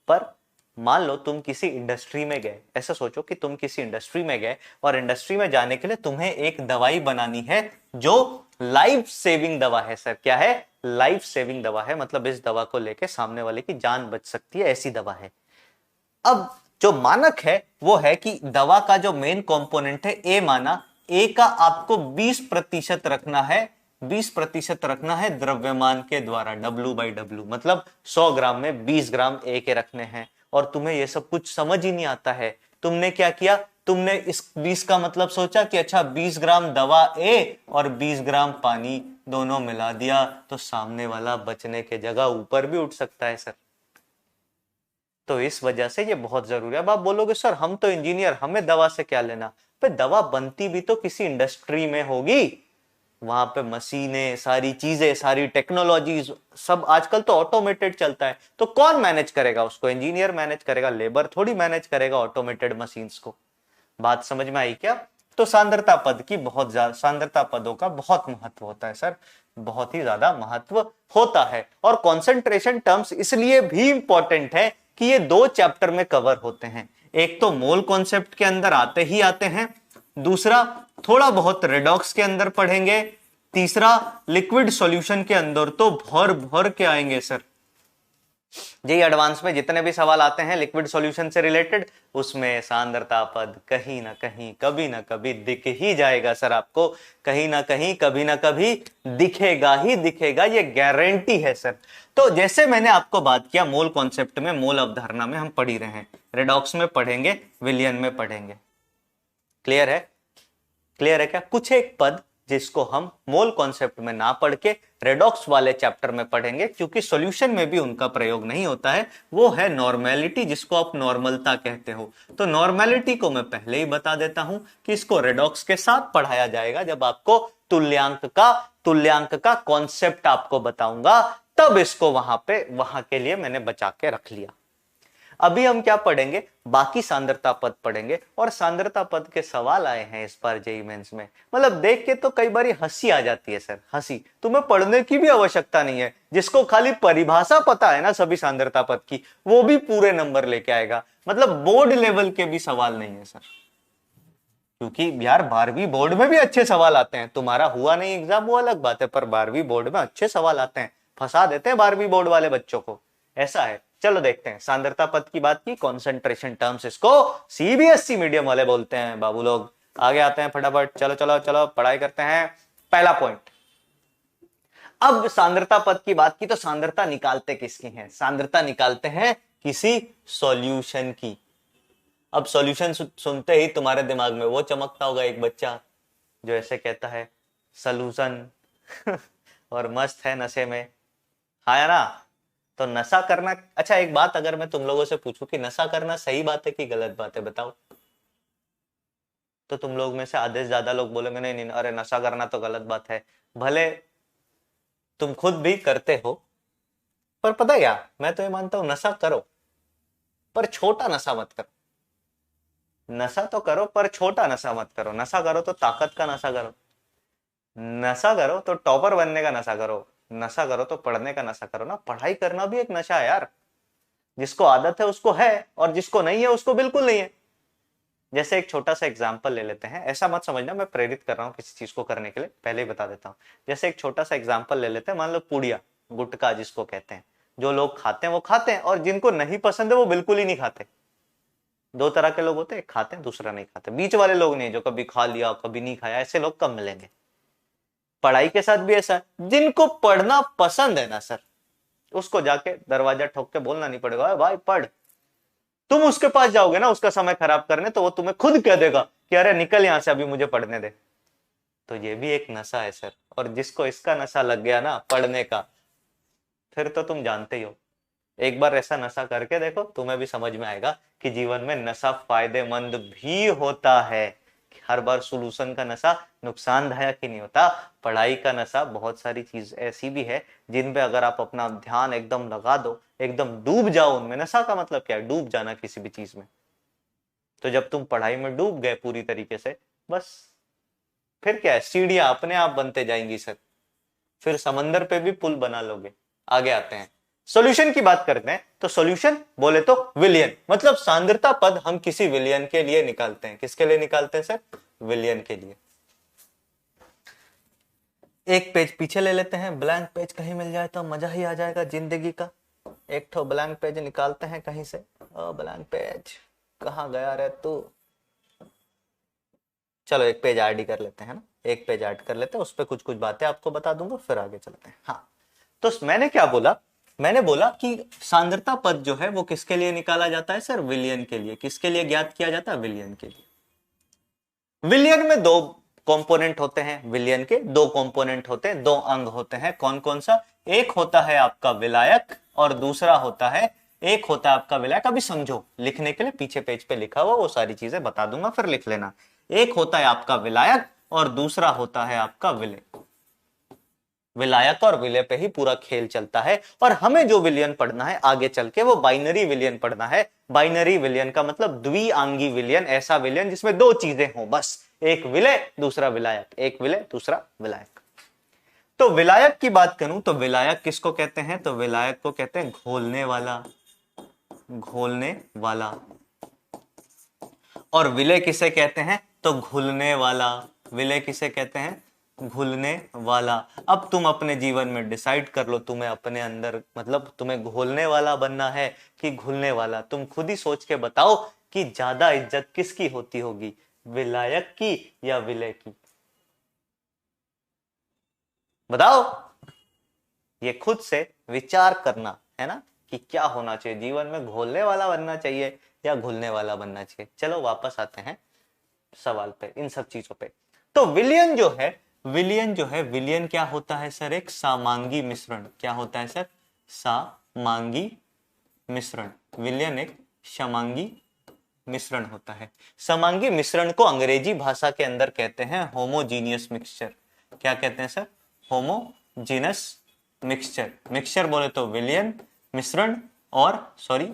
A: पर मान लो तुम किसी इंडस्ट्री में गए, ऐसा सोचो कि तुम किसी इंडस्ट्री में गए, और इंडस्ट्री में जाने के लिए तुम्हें एक दवाई बनानी है जो लाइफ सेविंग दवा है सर। क्या है? लाइफ सेविंग दवा है, मतलब इस दवा को लेके सामने वाले की जान बच सकती है, ऐसी दवा है। अब जो मानक है वो है कि दवा का जो मेन कंपोनेंट है ए माना, ए का आपको 20% रखना है, 20% रखना है द्रव्यमान के द्वारा, W/W, मतलब 100 ग्राम में 20 ग्राम ए के रखने हैं। और तुम्हें ये सब कुछ समझ ही नहीं आता है। तुमने क्या किया? तुमने इस 20 का मतलब सोचा कि अच्छा 20 ग्राम दवा ए और 20 ग्राम पानी दोनों मिला दिया, तो सामने वाला बचने के जगह ऊपर भी उठ सकता है सर। तो इस वजह से ये बहुत जरूरी है। अब आप बोलोगे सर हम तो इंजीनियर, हमें दवा से क्या लेना? पे दवा बनती भी तो किसी इंडस्ट्री में होगी, वहां पे मशीनें, सारी चीजें, सारी टेक्नोलॉजीज सब आजकल तो ऑटोमेटेड चलता है, तो कौन मैनेज करेगा उसको? इंजीनियर मैनेज करेगा, लेबर थोड़ी मैनेज करेगा ऑटोमेटेड मशीन्स को। बात समझ में आई क्या? तो सांद्रता पद की बहुत ज्यादा, सांद्रता पदों का बहुत महत्व होता है सर, बहुत ही ज्यादा महत्व होता है। और कॉन्सेंट्रेशन टर्म्स इसलिए भी इंपॉर्टेंट है कि ये 2 चैप्टर में कवर होते हैं। एक तो मोल कॉन्सेप्ट के अंदर आते ही आते हैं, दूसरा थोड़ा बहुत रेडॉक्स के अंदर पढ़ेंगे, तीसरा लिक्विड सॉल्यूशन के अंदर तो भर भर के आएंगे सर। जी एडवांस में जितने भी सवाल आते हैं लिक्विड सॉल्यूशन से रिलेटेड, उसमें सांद्रता पद कहीं ना कहीं कभी ना कभी दिख ही जाएगा सर आपको, कहीं ना कहीं कभी ना कभी दिखेगा ही दिखेगा, ये गारंटी है सर। तो जैसे मैंने आपको बात किया, मोल कॉन्सेप्ट में, मोल अवधारणा में हम पढ़ ही रहे हैं, रेडॉक्स में पढ़ेंगे, विलियन में पढ़ेंगे। क्लियर है? क्लियर है क्या? कुछ एक पद जिसको हम मोल कॉन्सेप्ट में ना पढ़ के रेडॉक्स वाले चैप्टर में पढ़ेंगे, क्योंकि सॉल्यूशन में भी उनका प्रयोग नहीं होता है, वो है नॉर्मेलिटी, जिसको आप नॉर्मलता कहते हो। तो नॉर्मेलिटी को मैं पहले ही बता देता हूं कि इसको रेडॉक्स के साथ पढ़ाया जाएगा, जब आपको तुल्यांक का कॉन्सेप्ट आपको बताऊंगा, तब इसको वहां के लिए मैंने बचा के रख लिया। अभी हम क्या पढ़ेंगे? बाकी सांद्रता पद पढ़ेंगे, और सांद्रता पद के सवाल आए हैं इस बार जेईई मेंस में, मतलब देख के तो कई बार हंसी आ जाती है सर, हंसी। तुम्हें पढ़ने की भी आवश्यकता नहीं है, जिसको खाली परिभाषा पता है ना सभी सांद्रता पद की, वो भी पूरे नंबर लेके आएगा, मतलब बोर्ड लेवल के भी सवाल नहीं है सर। क्योंकि यार 12वीं बोर्ड में भी अच्छे सवाल आते हैं, तुम्हारा हुआ नहीं एग्जाम वो अलग बात है, पर 12वीं बोर्ड में अच्छे सवाल आते हैं, फंसा देते हैं 12वीं बोर्ड वाले बच्चों को, ऐसा है। चलो देखते हैं, सांद्रता पद की बात की, कॉन्सेंट्रेशन टर्म्स इसको सीबीएसई मीडियम वाले बोलते हैं बाबू लोग। आगे आते हैं फटाफट, चलो चलो चलो पढ़ाई करते हैं। पहला पॉइंट, अब सांद्रता पद की बात की तो सांद्रता निकालते किसकी है? सांद्रता निकालते हैं किसी सॉल्यूशन की। अब सॉल्यूशन सुनते ही तुम्हारे दिमाग में वो चमकता होगा एक बच्चा जो ऐसे कहता है सॉल्यूशन और मस्त है नशे में, हाँ ना? तो नशा करना, अच्छा एक बात अगर मैं तुम लोगों से पूछूं कि नशा करना सही बात है कि गलत बात है, बताओ? तो तुम लोग में से आधे से ज्यादा लोग बोलेंगे नहीं नहीं, अरे नशा करना तो गलत बात है। भले तुम खुद भी करते हो, पर पता है क्या, मैं तो ये मानता हूं नशा करो पर छोटा नशा मत करो। नशा तो करो पर छोटा नशा मत करो। नशा करो तो ताकत का नशा करो, नशा करो तो टॉपर बनने का नशा करो, नशा करो तो पढ़ने का नशा करो ना। पढ़ाई करना भी एक नशा है यार। जिसको आदत है उसको है, और जिसको नहीं है उसको बिल्कुल नहीं है। जैसे एक छोटा सा एग्जाम्पल ले लेते हैं, ऐसा मत समझना मैं प्रेरित कर रहा हूँ किसी चीज को करने के लिए, पहले ही बता देता हूँ। जैसे एक छोटा सा एग्जाम्पल ले लेते हैं, मान लो पुड़िया, गुटखा जिसको कहते हैं। जो लोग खाते हैं वो खाते हैं, और जिनको नहीं पसंद है वो बिल्कुल ही नहीं खाते। दो तरह के लोग होते हैं, एक खाते हैं दूसरा नहीं खाते। बीच वाले लोग नहीं, जो कभी खा लिया कभी नहीं खाया, ऐसे लोग कम मिलेंगे। पढ़ाई के साथ भी ऐसा है, जिनको पढ़ना पसंद है ना सर, उसको जाके दरवाजा ठोक के बोलना नहीं पड़ेगा भाई पढ़। तुम उसके पास जाओगे ना उसका समय खराब करने, तो वो तुम्हें खुद कह देगा कि अरे निकल यहां से, अभी मुझे पढ़ने दे। तो ये भी एक नशा है सर। और जिसको इसका नशा लग गया ना पढ़ने का, फिर तो तुम जानते ही हो। एक बार ऐसा नशा करके देखो, तुम्हें भी समझ में आएगा कि जीवन में नशा फायदेमंद भी होता है। हर बार सॉल्यूशन का नशा नुकसानदायक ही नहीं होता। पढ़ाई का नशा, बहुत सारी चीज ऐसी भी है जिन पे अगर आप अपना ध्यान एकदम लगा दो, एकदम डूब जाओ उनमें। नशा का मतलब क्या है? डूब जाना किसी भी चीज में। तो जब तुम पढ़ाई में डूब गए पूरी तरीके से, बस फिर क्या है, सीढ़ियां अपने आप बनते जाएंगी सर। फिर समंदर पे भी पुल बना लोगे। आगे आते हैं, सॉल्यूशन की बात करते हैं। तो सॉल्यूशन बोले तो विलियन, मतलब सांद्रता पद हम किसी विलियन के लिए निकालते हैं। किसके लिए निकालते हैं सर? विलियन के लिए। एक पेज पीछे ले लेते हैं, ब्लैंक पेज कहीं मिल जाए तो मजा ही आ जाएगा जिंदगी का। एक तो ब्लैंक पेज निकालते हैं कहीं से। ब्लैंक पेज कहाँ गया रे तू? चलो एक पेज ऐड ही कर लेते हैं ना, एक पेज ऐड कर लेते हैं, उस पर कुछ कुछ बातें आपको बता दूंगा, फिर आगे चलते हैं। हाँ, तो मैंने क्या बोला? मैंने बोला कि सांद्रता पद जो है वो किसके लिए निकाला जाता है सर? विलियन के लिए। किसके लिए ज्ञात किया जाता है? विलियन के लिए। विलियन में दो कंपोनेंट होते हैं, विलियन के दो कंपोनेंट होते हैं, दो अंग होते हैं। कौन कौन सा? एक होता है आपका विलायक, और दूसरा होता है, एक होता है आपका विलायक। अभी समझो, लिखने के लिए पीछे पेज पे लिखा हुआ वो सारी चीजें बता दूंगा, फिर लिख लेना। एक होता है आपका विलायक और दूसरा होता है आपका विलय। विलायक और विलय पे ही पूरा खेल चलता है। और हमें जो विलियन पढ़ना है आगे चल के, वो बाइनरी विलियन पढ़ना है। बाइनरी विलियन का मतलब द्विआंगी विलियन, ऐसा विलियन जिसमें दो चीजें हों बस, एक विलय दूसरा विलायक, एक विलय दूसरा विलायक। तो विलायक की बात करूं तो विलायक किसको कहते हैं? तो विलायक को कहते हैं घोलने वाला, घोलने वाला। और विलय किसे कहते हैं? तो घुलने वाला। विलय किसे कहते हैं? घुलने वाला। अब तुम अपने जीवन में डिसाइड कर लो, तुम्हें अपने अंदर, मतलब तुम्हें घोलने वाला बनना है कि घुलने वाला। तुम खुद ही सोच के बताओ कि ज्यादा इज्जत किसकी होती होगी, विलायक की या विलय की? बताओ। ये खुद से विचार करना है ना कि क्या होना चाहिए जीवन में, घोलने वाला बनना चाहिए या घुलने वाला बनना चाहिए। चलो वापस आते हैं सवाल पे, इन सब चीजों पे। तो विलियन जो है, विलियन जो है, विलियन क्या होता है सर? एक समांगी मिश्रण। क्या होता है सर? समांगी मिश्रण। विलियन एक समांगी मिश्रण होता है। समांगी मिश्रण को अंग्रेजी भाषा के अंदर कहते हैं होमोजीनियस मिक्सचर। क्या कहते हैं सर? Homogeneous mixture. मिक्सचर बोले तो विलियन, मिश्रण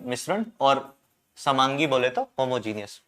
A: मिश्रण, और समांगी बोले तो होमोजीनियस।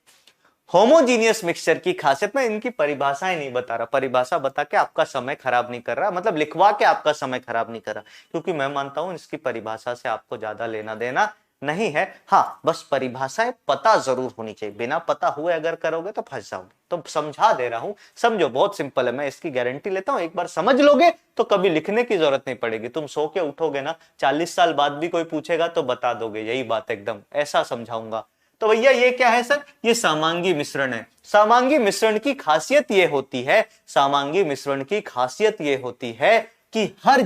A: होमोजीनियस मिक्सचर की खासियत, में इनकी परिभाषाएं नहीं बता रहा, परिभाषा बता के आपका समय खराब नहीं कर रहा, मतलब लिखवा के आपका समय खराब नहीं कर रहा, क्योंकि मैं मानता हूं इसकी परिभाषा से आपको ज्यादा लेना देना नहीं है। हाँ, बस परिभाषाएं पता जरूर होनी चाहिए, बिना पता हुए अगर करोगे तो फंस जाओगे। तो समझा दे रहा हूं, समझो, बहुत सिंपल है, मैं इसकी गारंटी लेता हूं। एक बार समझ लोगे तो कभी लिखने की जरूरत नहीं पड़ेगी। तुम सो के उठोगे ना, 40 साल बाद भी कोई पूछेगा तो बता दोगे यही बात, एकदम ऐसा समझाऊंगा। तो भैया ये क्या है सर? ये समांगी मिश्रण है। समांगी मिश्रण की खासियत ये होती है, समांगी मिश्रण की खासियत ये होती है कि हर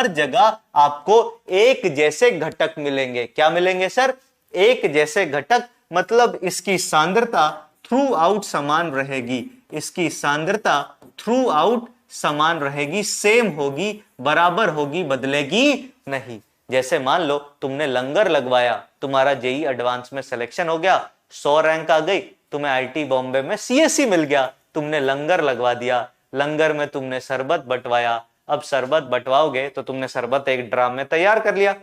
A: जगह आपको एक जैसे घटक मिलेंगे। क्या मिलेंगे सर? एक जैसे घटक, मतलब इसकी सांद्रता थ्रू आउट समान रहेगी। इसकी सांद्रता थ्रू आउट समान रहेगी, सेम होगी, बराबर होगी, बदलेगी नहीं। जैसे मान लो तुमने लंगर लगवाया, तुम्हारा जेई एडवांस में सिलेक्शन हो गया, 100 रैंक आ गई, तुम्हें आईटी बॉम्बे में सीएससी मिल गया, तुमने लंगर लगवा दिया, लंगर में तुमने शरबत बंटवाया, अब शरबत बंटवाओगे तो तुमने शरबत एक ड्राम में तैयार कर लिया,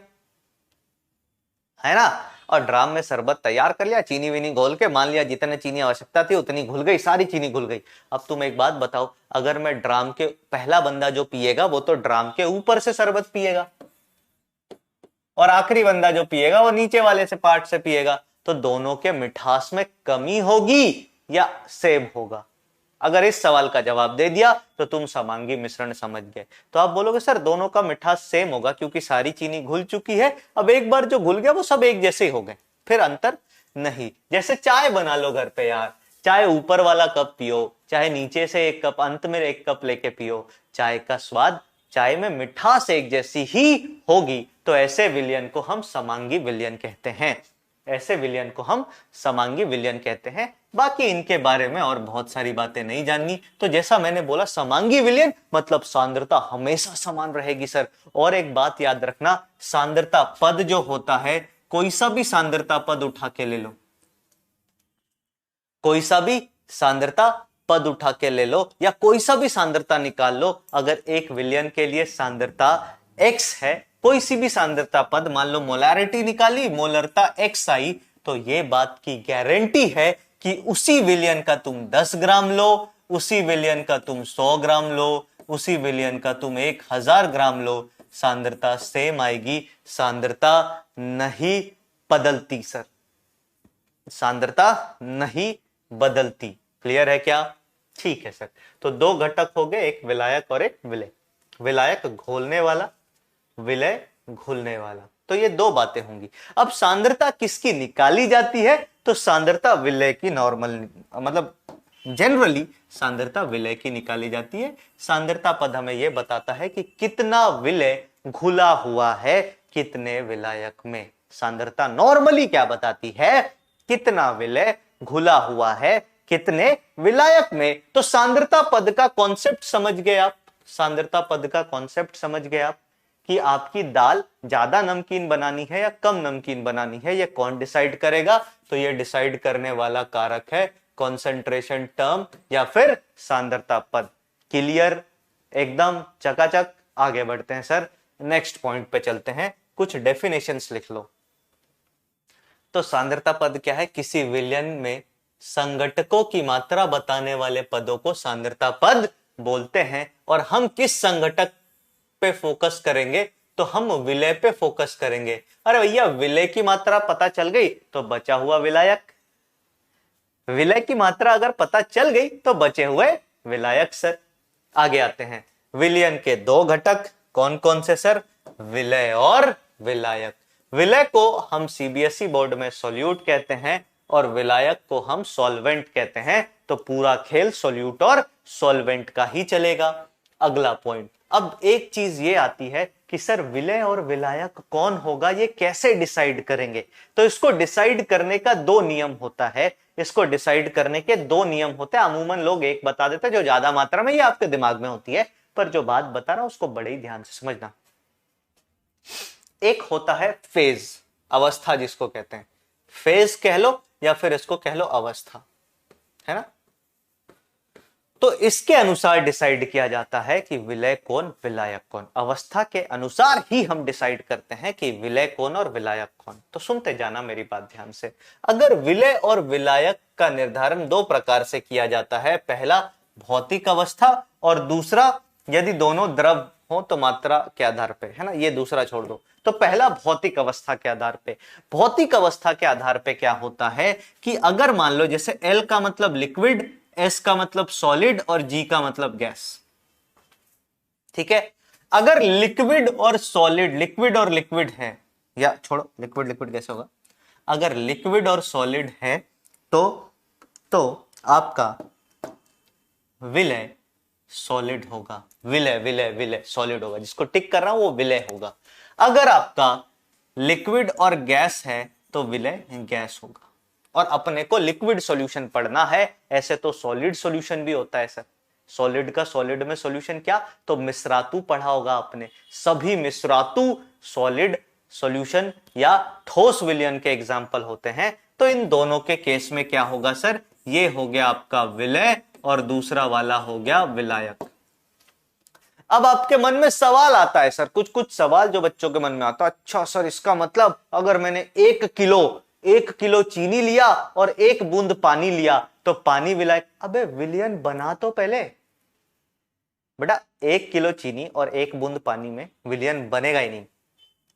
A: है ना, और ड्राम में शरबत तैयार कर लिया, चीनी वीनी घोल के, मान लिया जितने चीनी आवश्यकता थी उतनी घुल गई, सारी चीनी घुल गई। अब तुम एक बात बताओ, अगर मैं ड्राम के, पहला बंदा जो पिएगा वो तो ड्राम के ऊपर से शरबत पिएगा, और आखिरी बंदा जो पिएगा वो नीचे वाले से पार्ट से पिएगा, तो दोनों के मिठास में कमी होगी या सेम होगा? अगर इस सवाल का जवाब दे दिया तो तुम समांगी मिश्रण समझ गए। तो आप बोलोगे सर दोनों का मिठास सेम होगा क्योंकि सारी चीनी घुल चुकी है, अब एक बार जो घुल गया वो सब एक जैसे हो गए, फिर अंतर नहीं। जैसे चाय बना लो घर पे यार, चाहे ऊपर वाला कप पियो, चाहे नीचे से एक कप, अंत में एक कप लेके पियो, चाय का स्वाद, चाय में मिठास एक जैसी ही होगी। तो ऐसे विलयन को हम समांगी विलयन कहते हैं, ऐसे विलयन को हम समांगी विलयन कहते हैं। बाकी इनके बारे में और बहुत सारी बातें नहीं जाननी, तो जैसा मैंने बोला समांगी विलयन मतलब सांद्रता हमेशा समान रहेगी सर। और एक बात याद रखना, सांद्रता पद जो होता है, कोई सा भी सांद्रता पद उठा के ले लो, कोई सा भी सांद्रता पद उठा के ले लो, या कोई सा भी सांद्रता निकाल लो, अगर एक विलयन के लिए सांद्रता x है, कोई सी भी सांद्रता पद, मान लो मोलैरिटी निकाली, मोलरता x आई, तो ये बात की गारंटी है कि उसी विलयन का तुम 10 ग्राम लो, उसी विलयन का तुम 100 ग्राम लो, उसी विलयन का तुम 1000 ग्राम लो, सांद्रता सेम आएगी, सांद्रता नहीं बदलती सर, सांद्रता नहीं बदलती। क्लियर है क्या? ठीक है सर। तो दो घटक हो गए, एक विलायक और एक विलय। विलायक घोलने वाला, विलय घुलने वाला, तो ये दो बातें होंगी। अब सांद्रता किसकी निकाली जाती है? तो सांद्रता विलय की नॉर्मल, मतलब जनरली सांद्रता विलय की निकाली जाती है। सांद्रता पद हमें यह बताता है कि कितना विलय घुला हुआ है कितने विलायक में। सांद्रता नॉर्मली क्या बताती है? कितना विलय घुला हुआ है कितने विलायक में। तो सांद्रता पद का कॉन्सेप्ट समझ गए आप, सांद्रता पद का कॉन्सेप्ट समझ गए आप कि आपकी दाल ज्यादा नमकीन बनानी है या कम नमकीन बनानी है, ये कौन डिसाइड करेगा? तो ये डिसाइड करने वाला कारक है कॉन्सेंट्रेशन टर्म या फिर सांद्रता पद। क्लियर? एकदम चकाचक। आगे बढ़ते हैं सर, नेक्स्ट पॉइंट पे चलते हैं, कुछ डेफिनेशंस लिख लो। तो सांद्रता पद क्या है? किसी विलयन में संघटकों की मात्रा बताने वाले पदों को सांद्रता पद बोलते हैं। और हम किस संघटक पे फोकस करेंगे? तो हम विलय पे फोकस करेंगे। अरे भैया विलय की मात्रा पता चल गई तो बचा हुआ विलायक, विलय की मात्रा अगर पता चल गई तो बचे हुए विलायक सर। आगे आते हैं, विलयन के दो घटक कौन कौन से सर? विलय और विलायक। विलय को हम सीबीएसई बोर्ड में सोल्यूट कहते हैं और विलायक को हम सॉल्वेंट कहते हैं। तो पूरा खेल सोल्यूट और सॉल्वेंट का ही चलेगा। अगला पॉइंट, अब एक चीज ये आती है कि सर विलय और विलायक कौन होगा, ये कैसे डिसाइड करेंगे? तो इसको डिसाइड करने का दो नियम होता है, इसको डिसाइड करने के दो नियम होते हैं। अमूमन लोग एक बता देते हैं जो ज्यादा मात्रा में ये आपके दिमाग में होती है, पर जो बात बता रहा हूं उसको बड़े ही ध्यान से समझना। एक होता है फेज, अवस्था जिसको कहते हैं, फेज कह लो या फिर इसको कह लो अवस्था, है ना। तो इसके अनुसार डिसाइड किया जाता है कि विलय कौन विलायक कौन। अवस्था के अनुसार ही हम डिसाइड करते हैं कि विलय कौन और विलायक कौन। तो सुनते जाना मेरी बात ध्यान से। अगर विलय और विलायक का निर्धारण दो प्रकार से किया जाता है, पहला भौतिक अवस्था और दूसरा यदि दोनों द्रव हो तो मात्रा के आधार पे, है ना। ये दूसरा छोड़ दो। तो पहला भौतिक अवस्था के आधार पे। भौतिक अवस्था के आधार पे क्या होता है कि अगर मान लो जैसे L का मतलब लिक्विड, S का मतलब सॉलिड और G का मतलब गैस, ठीक है। अगर लिक्विड और सॉलिड, लिक्विड और लिक्विड है, या छोड़ो लिक्विड लिक्विड कैसे होगा, अगर लिक्विड और सॉलिड है तो आपका विलय सॉलिड होगा। विलय विलय विलय सॉलिड होगा, जिसको टिक कर रहा हूं वो विलय होगा। अगर आपका लिक्विड और गैस है तो विलय गैस होगा। और अपने को लिक्विड सॉल्यूशन पढ़ना है, ऐसे तो सॉलिड सॉल्यूशन भी होता है सर। सॉलिड का सॉलिड में सॉल्यूशन क्या, तो मिश्रातु पढ़ा होगा आपने। सभी मिश्रातु सॉलिड सॉल्यूशन या ठोस विलयन के एग्जाम्पल होते हैं। तो इन दोनों के केस में क्या होगा सर, ये हो गया आपका विलय और दूसरा वाला हो गया विलायक। अब आपके मन में सवाल आता है सर, कुछ कुछ सवाल जो बच्चों के मन में आता है, अच्छा सर इसका मतलब अगर मैंने 1 किलो चीनी लिया और 1 बूंद पानी लिया तो पानी विलायक। अबे विलयन बना तो पहले बेटा, 1 किलो चीनी और 1 बूंद पानी में विलयन बनेगा ही नहीं।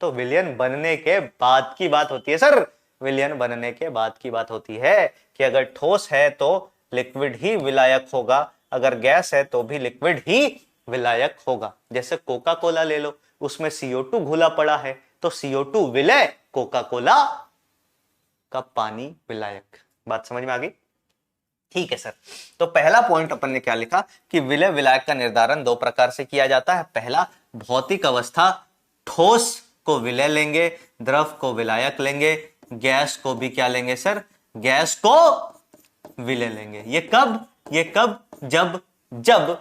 A: तो विलयन बनने के बाद की बात होती है सर, विलयन बनने के बाद की बात होती है कि अगर ठोस है तो लिक्विड ही विलायक होगा, अगर गैस है तो भी लिक्विड ही विलायक होगा। जैसे कोका कोला ले लो, उसमें CO2 घुला पड़ा है तो CO2 विलय, कोका कोला का पानी विलायक। बात समझ में आ गई? ठीक है सर। तो पहला पॉइंट अपन ने क्या लिखा कि विलय विलायक का निर्धारण 2 प्रकार से किया जाता है। पहला, भौतिक अवस्था, ठोस को विलय लेंगे, द्रव को विलायक लेंगे, गैस को भी क्या लेंगे सर, गैस को विलय लेंगे। ये कब जब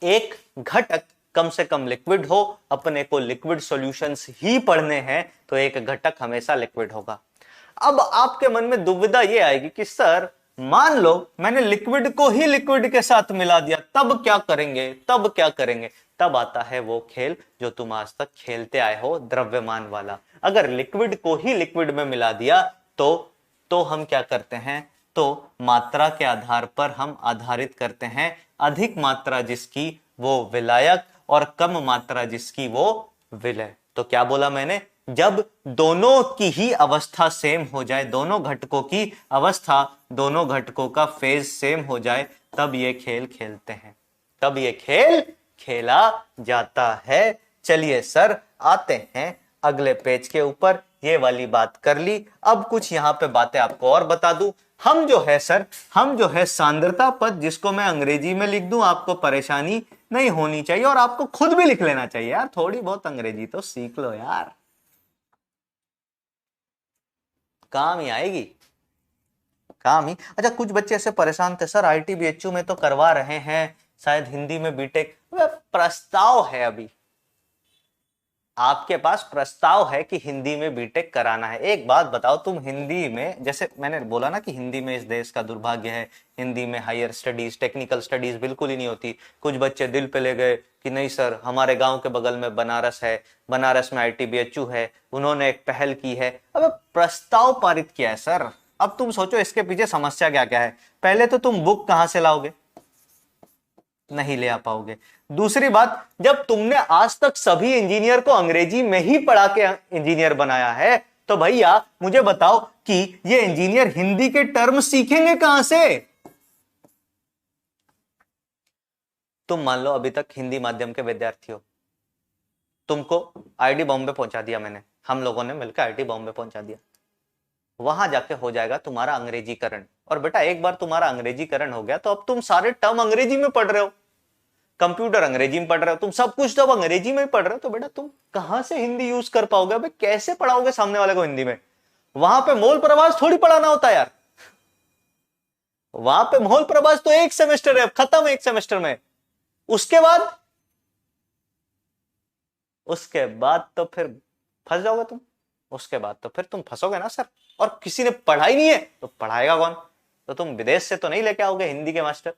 A: एक घटक कम से कम लिक्विड हो, अपने को लिक्विड सॉल्यूशंस ही पढ़ने हैं तो एक घटक हमेशा लिक्विड होगा। अब आपके मन में दुविधा ये आएगी कि सर मान लो मैंने लिक्विड को ही लिक्विड के साथ मिला दिया, तब क्या करेंगे? तब आता है वो खेल जो तुम आज तक खेलते आए हो, द्रव्यमान वाला। अगर लिक्विड को ही लिक्विड में मिला दिया तो हम क्या करते हैं, तो मात्रा के आधार पर हम आधारित करते हैं, अधिक मात्रा जिसकी वो विलायक और कम मात्रा जिसकी वो विलय। तो क्या बोला मैंने, जब दोनों की ही अवस्था सेम हो जाए, दोनों घटकों की अवस्था, दोनों घटकों का फेज सेम हो जाए, तब ये खेल खेलते हैं, तब ये खेल खेला जाता है। चलिए सर आते हैं अगले पेज के ऊपर, ये वाली बात कर ली। अब कुछ यहां पे बातें आपको और बता दूं। हम जो है सांद्रता पद, जिसको मैं अंग्रेजी में लिख दूं, आपको परेशानी नहीं होनी चाहिए और आपको खुद भी लिख लेना चाहिए यार, थोड़ी बहुत अंग्रेजी तो सीख लो यार, काम ही आएगी, काम ही। अच्छा, कुछ बच्चे ऐसे परेशान थे, सर ITBHU में तो करवा रहे हैं, शायद हिंदी में बीटेक, प्रस्ताव है, अभी आपके पास प्रस्ताव है कि हिंदी में बीटेक कराना है। एक बात बताओ, तुम हिंदी में, जैसे मैंने बोला ना कि हिंदी में इस देश का दुर्भाग्य है, हिंदी में हायर स्टडीज, टेक्निकल स्टडीज बिल्कुल ही नहीं होती। कुछ बच्चे दिल पे ले गए कि नहीं सर, हमारे गांव के बगल में बनारस है, बनारस में ITBHU है, उन्होंने एक पहल की है, अब प्रस्ताव पारित किया है सर। अब तुम सोचो इसके पीछे समस्या क्या क्या है। पहले तो तुम बुक कहां से लाओगे, नहीं ले आ पाओगे। दूसरी बात, जब तुमने आज तक सभी इंजीनियर को अंग्रेजी में ही पढ़ा के इंजीनियर बनाया है, तो भैया मुझे बताओ कि ये इंजीनियर हिंदी के टर्म सीखेंगे कहां से? तुम मान लो अभी तक हिंदी माध्यम के विद्यार्थी हो, तुमको IIT बॉम्बे पहुंचा दिया मैंने, हम लोगों ने मिलकर IIT बॉम्बे पहुंचा दिया, वहां जाके हो जाएगा तुम्हारा अंग्रेजीकरण। और बेटा एक बार तुम्हारा अंग्रेजीकरण हो गया तो अब तुम सारे टर्म अंग्रेजी में पढ़ रहे हो, कंप्यूटर अंग्रेजी में पढ़ रहे हो, तुम सब कुछ तो अंग्रेजी में ही पढ़ रहे हो, तो बेटा तुम कहां से हिंदी यूज कर पाओगे? अबे कैसे पढ़ाओगे सामने वाले को हिंदी में? वहां पे मोल प्रवास थोड़ी पढ़ाना होता है यार, वहां पे मोल प्रवास तो 1 सेमेस्टर है, खत्म 1 सेमेस्टर में। उसके बाद तो फिर फंस जाओगे तुम, उसके बाद तो फिर तुम फंसोगे ना सर। और किसी ने पढ़ाई नहीं है तो पढ़ाएगा कौन? तो तुम विदेश से तो नहीं लेके आओगे हिंदी के मास्टर।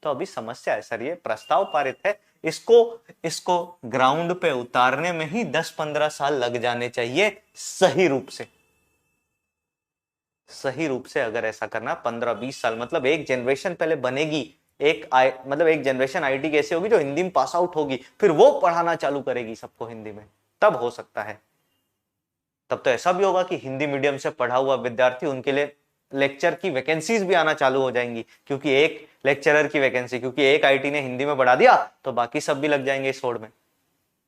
A: तो अभी समस्या है सर, ये प्रस्ताव पारित है, इसको ग्राउंड पे उतारने में ही 10-15 साल लग जाने चाहिए, सही रूप से अगर ऐसा करना 15-20 साल, मतलब एक जनरेशन पहले बनेगी, एक जनरेशन IIT की ऐसी होगी जो हिंदी में पास आउट होगी, फिर वो पढ़ाना चालू करेगी सबको हिंदी में, तब हो सकता है। तब तो ऐसा भी होगा कि हिंदी मीडियम से पढ़ा हुआ विद्यार्थी, उनके लिए लेक्चर की वैकेंसीज भी आना चालू हो जाएंगी, क्योंकि एक लेक्चरर की वैकेंसी, क्योंकि एक IIT ने हिंदी में बढ़ा दिया तो बाकी सब भी लग जाएंगे इस होड़ में।